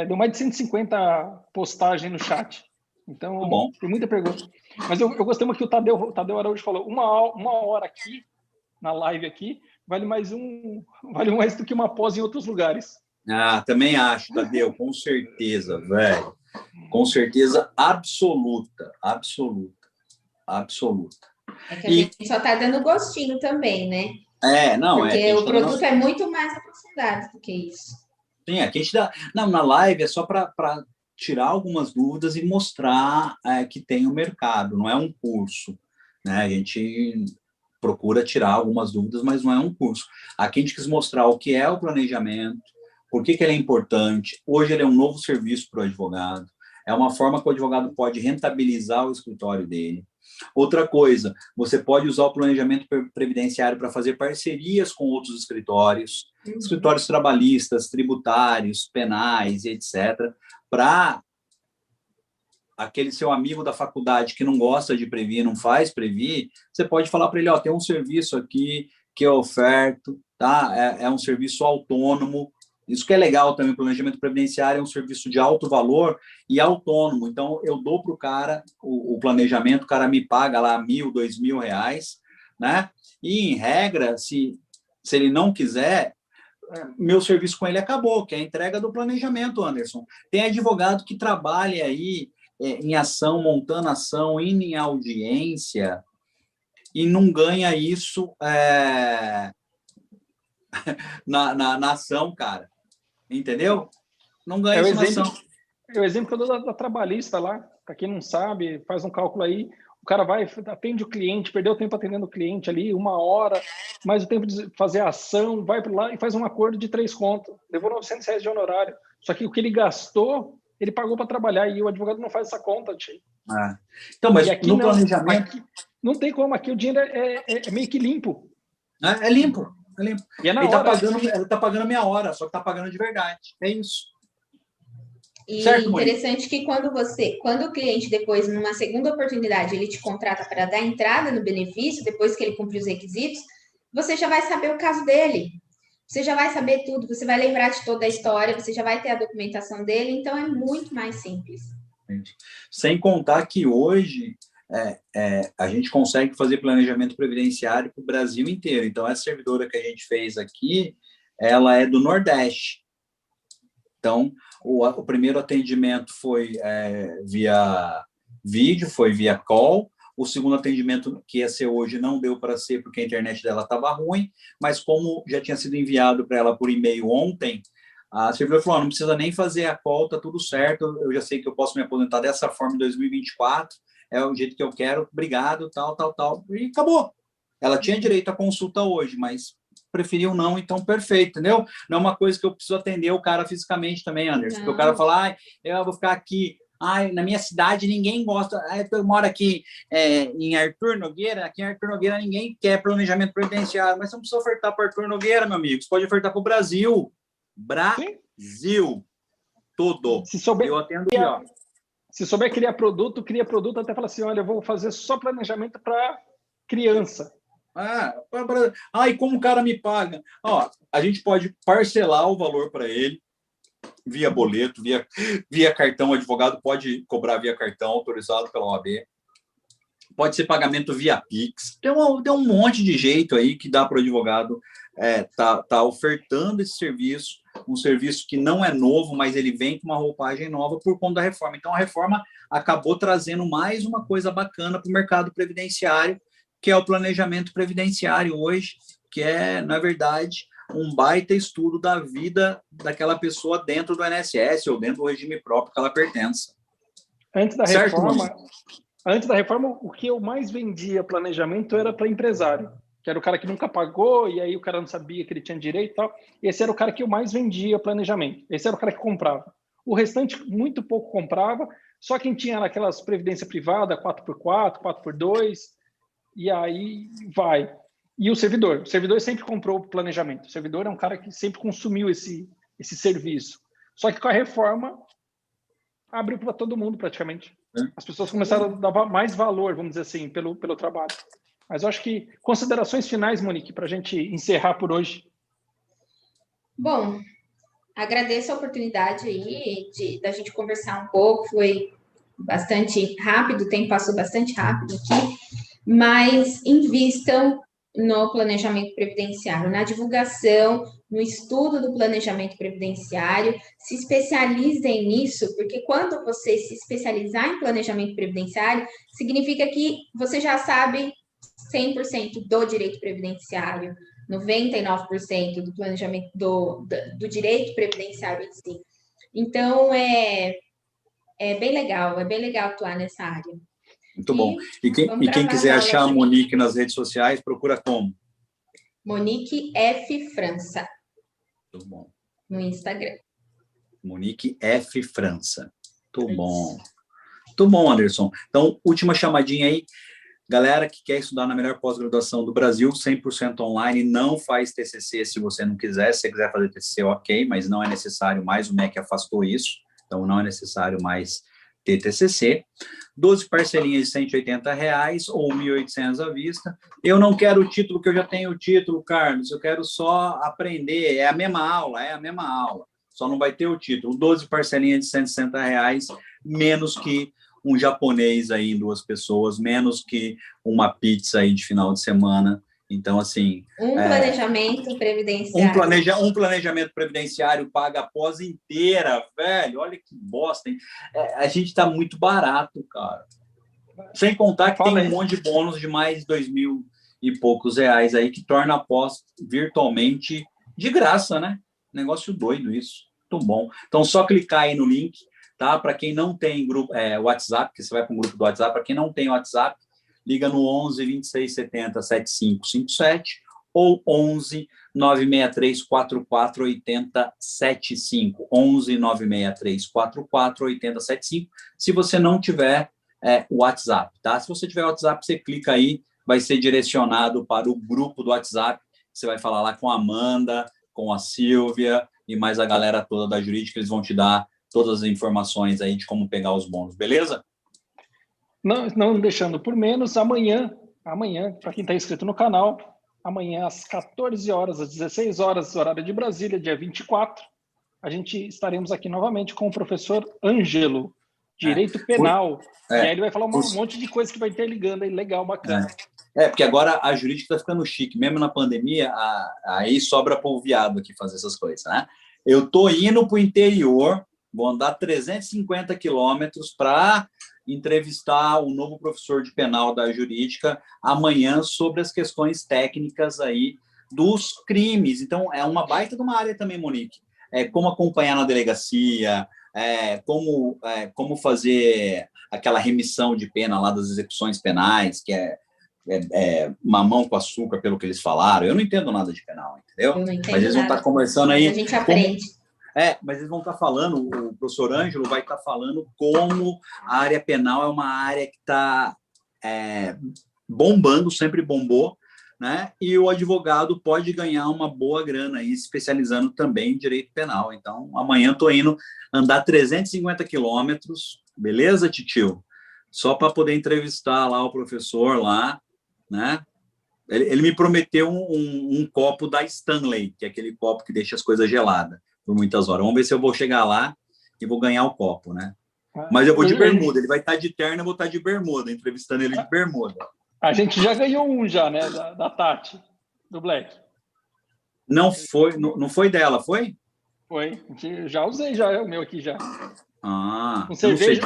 Deu mais de 150 postagens no chat. Então, tem muita pergunta. Mas eu gostei muito que o Tadeu Araújo falou, uma hora aqui, na live aqui, vale mais do que uma pós em outros lugares. Também acho, Tadeu, com certeza, velho. Com certeza absoluta. É que a gente só está dando gostinho também, né? Porque o produto é muito mais aprofundado do que isso. Sim, aqui a gente dá... Não, na live é só para tirar algumas dúvidas e mostrar que tem o mercado, não é um curso, né? A gente procura tirar algumas dúvidas, mas não é um curso. Aqui a gente quis mostrar o que é o planejamento, por que ele é importante. Hoje ele é um novo serviço para o advogado, é uma forma que o advogado pode rentabilizar o escritório dele. Outra coisa, você pode usar o planejamento previdenciário para fazer parcerias com outros escritórios, escritórios trabalhistas, tributários, penais, etc., para aquele seu amigo da faculdade que não gosta de previr, não faz previr, você pode falar para ele, tem um serviço aqui que eu oferto, tá? É um serviço autônomo. Isso que é legal também, o planejamento previdenciário é um serviço de alto valor e autônomo. Então, eu dou para o cara o planejamento, o cara me paga lá R$1.000, R$2.000, né? E, em regra, se ele não quiser, meu serviço com ele acabou, que é a entrega do planejamento, Anderson. Tem advogado que trabalha aí em ação, montando ação, indo em audiência e não ganha isso na ação, cara. Entendeu? Não ganha isso na ação. É o exemplo que eu dou da trabalhista lá. Para quem não sabe, faz um cálculo aí. O cara vai, atende o cliente, perdeu tempo atendendo o cliente ali, 1 hora, mais o tempo de fazer a ação, vai para lá e faz um acordo de 3 contos. Levou R$900 de honorário. Só que o que ele gastou, ele pagou para trabalhar e o advogado não faz essa conta, tio. Então, mas aqui no planejamento... não tem como. Aqui o dinheiro é meio que limpo. É limpo. E ele está pagando meia hora, só que está pagando de verdade. É isso. E certo, interessante que quando o cliente depois, numa segunda oportunidade, ele te contrata para dar entrada no benefício, depois que ele cumprir os requisitos, você já vai saber o caso dele. Você já vai saber tudo, você vai lembrar de toda a história, você já vai ter a documentação dele, então é muito mais simples. Sem contar que hoje a gente consegue fazer planejamento previdenciário para o Brasil inteiro. Então, essa servidora que a gente fez aqui, ela é do Nordeste. Então, o primeiro atendimento foi via vídeo, foi via call. O segundo atendimento, que ia ser hoje, não deu para ser porque a internet dela estava ruim, mas como já tinha sido enviado para ela por e-mail ontem, a servidora falou, não precisa nem fazer a call, está tudo certo, eu já sei que eu posso me aposentar dessa forma em 2024, é o jeito que eu quero, obrigado, tal, e acabou. Ela tinha direito à consulta hoje, mas preferiu não, então perfeito, entendeu? Não é uma coisa que eu preciso atender o cara fisicamente também, Anderson, porque o cara fala, eu vou ficar aqui, na minha cidade ninguém gosta, eu moro aqui em Arthur Nogueira, aqui em Arthur Nogueira ninguém quer planejamento previdenciário, mas você não precisa ofertar para Arthur Nogueira, meu amigo, você pode ofertar para o Brasil. Brasil. Tudo. Se souber, eu atendo aqui, ó. Se souber criar produto, cria produto, até fala assim, olha, eu vou fazer só planejamento para criança. E como o cara me paga? Ó, a gente pode parcelar o valor para ele, via boleto, via cartão, o advogado pode cobrar via cartão, autorizado pela OAB. Pode ser pagamento via Pix. Tem um monte de jeito aí que dá para o advogado tá ofertando esse serviço, um serviço que não é novo, mas ele vem com uma roupagem nova por conta da reforma. Então, a reforma acabou trazendo mais uma coisa bacana para o mercado previdenciário, que é o planejamento previdenciário hoje, que é, na verdade, um baita estudo da vida daquela pessoa dentro do INSS ou dentro do regime próprio que ela pertence. Antes da reforma, o que eu mais vendia planejamento era para empresário, que era o cara que nunca pagou, e aí o cara não sabia que ele tinha direito e tal. Esse era o cara que eu mais vendia planejamento. Esse era o cara que comprava. O restante, muito pouco comprava, só quem tinha aquelas previdência privada, 4x4, 4x2, e aí vai. E o servidor sempre comprou o planejamento. O servidor é um cara que sempre consumiu esse serviço. Só que com a reforma, abriu para todo mundo praticamente. As pessoas começaram a dar mais valor, vamos dizer assim, pelo trabalho. Mas eu acho que considerações finais, Monique, para a gente encerrar por hoje. Bom, agradeço a oportunidade aí da gente conversar um pouco. Foi bastante rápido, o tempo passou bastante rápido aqui, mas invistam no planejamento previdenciário, na divulgação, no estudo do planejamento previdenciário, se especializem nisso, porque quando você se especializar em planejamento previdenciário, significa que você já sabe 100% do direito previdenciário, 99% do planejamento do direito previdenciário em si. Então, é bem legal atuar nessa área. Muito bom. E quem quiser achar a Monique nas redes sociais, procura como? Monique F. França. Muito bom. No Instagram. Monique F. França. Muito bom. Muito bom, Anderson. Então, última chamadinha aí. Galera que quer estudar na melhor pós-graduação do Brasil, 100% online, não faz TCC se você não quiser. Se você quiser fazer TCC, ok, mas não é necessário mais. O MEC afastou isso, então não é necessário mais ter TCC. 12 parcelinhas de R$180 ou 1.800 à vista. Eu não quero o título, que eu já tenho o título, Carlos. Eu quero só aprender. É a mesma aula. Só não vai ter o título. 12 parcelinhas de R$160, menos que um japonês aí em 2 pessoas, menos que uma pizza aí de final de semana. Então, assim... planejamento previdenciário. Um planejamento previdenciário paga a pós inteira, velho. Olha que bosta, hein? A gente tá muito barato, cara. Sem contar que tem um monte de bônus de mais de 2.000 e poucos reais aí, que torna a pós virtualmente de graça, né? Negócio doido isso. Muito bom. Então, só clicar aí no link, tá? Para quem não tem grupo, WhatsApp, que você vai para um grupo do WhatsApp, para quem não tem WhatsApp, liga no 11 26 70 7557 ou 11 963 44 80 75. 11 963 44 80 75. Se você não tiver o WhatsApp, tá? Se você tiver WhatsApp, você clica aí, vai ser direcionado para o grupo do WhatsApp. Você vai falar lá com a Amanda, com a Silvia e mais a galera toda da jurídica, eles vão te dar todas as informações aí de como pegar os bônus, beleza? Não deixando por menos, amanhã, para quem está inscrito no canal, amanhã às 14 horas, às 16 horas, horário de Brasília, dia 24, a gente estaremos aqui novamente com o professor Ângelo, Direito Penal. E aí ele vai falar um monte de coisa que vai interligando aí, legal, bacana. Porque agora a jurídica está ficando chique, mesmo na pandemia, aí sobra polviado aqui fazer essas coisas, né? Eu estou indo para o interior, vou andar 350 quilômetros para entrevistar o novo professor de penal da jurídica amanhã sobre as questões técnicas aí dos crimes. Então, é uma baita de uma área também, Monique. Como acompanhar na delegacia, como fazer aquela remissão de pena lá das execuções penais, que é mamão com açúcar, pelo que eles falaram. Eu não entendo nada de penal, entendeu? Eu não entendo mas eles vão nada. estar conversando aí. A gente aprende. Mas eles vão estar falando, o professor Ângelo vai estar falando como a área penal é uma área que está bombando, sempre bombou, né? E o advogado pode ganhar uma boa grana aí, especializando também em direito penal. Então, amanhã estou indo andar 350 quilômetros, beleza, titio? Só para poder entrevistar lá o professor lá, né? Ele me prometeu um copo da Stanley, que é aquele copo que deixa as coisas geladas por muitas horas. Vamos ver se eu vou chegar lá e vou ganhar o copo, né? Mas eu vou de bermuda, ele vai estar de terno, eu vou estar de bermuda, entrevistando ele de bermuda. A gente já ganhou um já, né? Da Tati, do Black. Não foi dela, foi? Foi. Já usei já o meu aqui já. Com cerveja.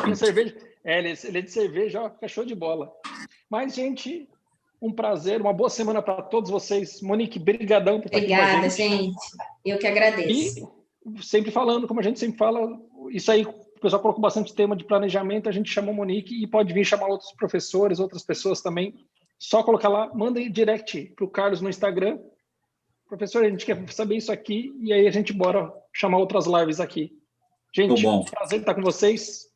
Ele é de cerveja, ó, fica show de bola. Mas, gente, um prazer, uma boa semana para todos vocês. Monique, brigadão por estar aqui com a gente. Obrigada, gente. Eu que agradeço. E sempre falando, como a gente sempre fala, isso aí, o pessoal colocou bastante tema de planejamento, a gente chamou Monique e pode vir chamar outros professores, outras pessoas também. Só colocar lá, manda aí direct para o Carlos no Instagram. Professor, a gente quer saber isso aqui e aí a gente bora chamar outras lives aqui. Gente, prazer estar com vocês.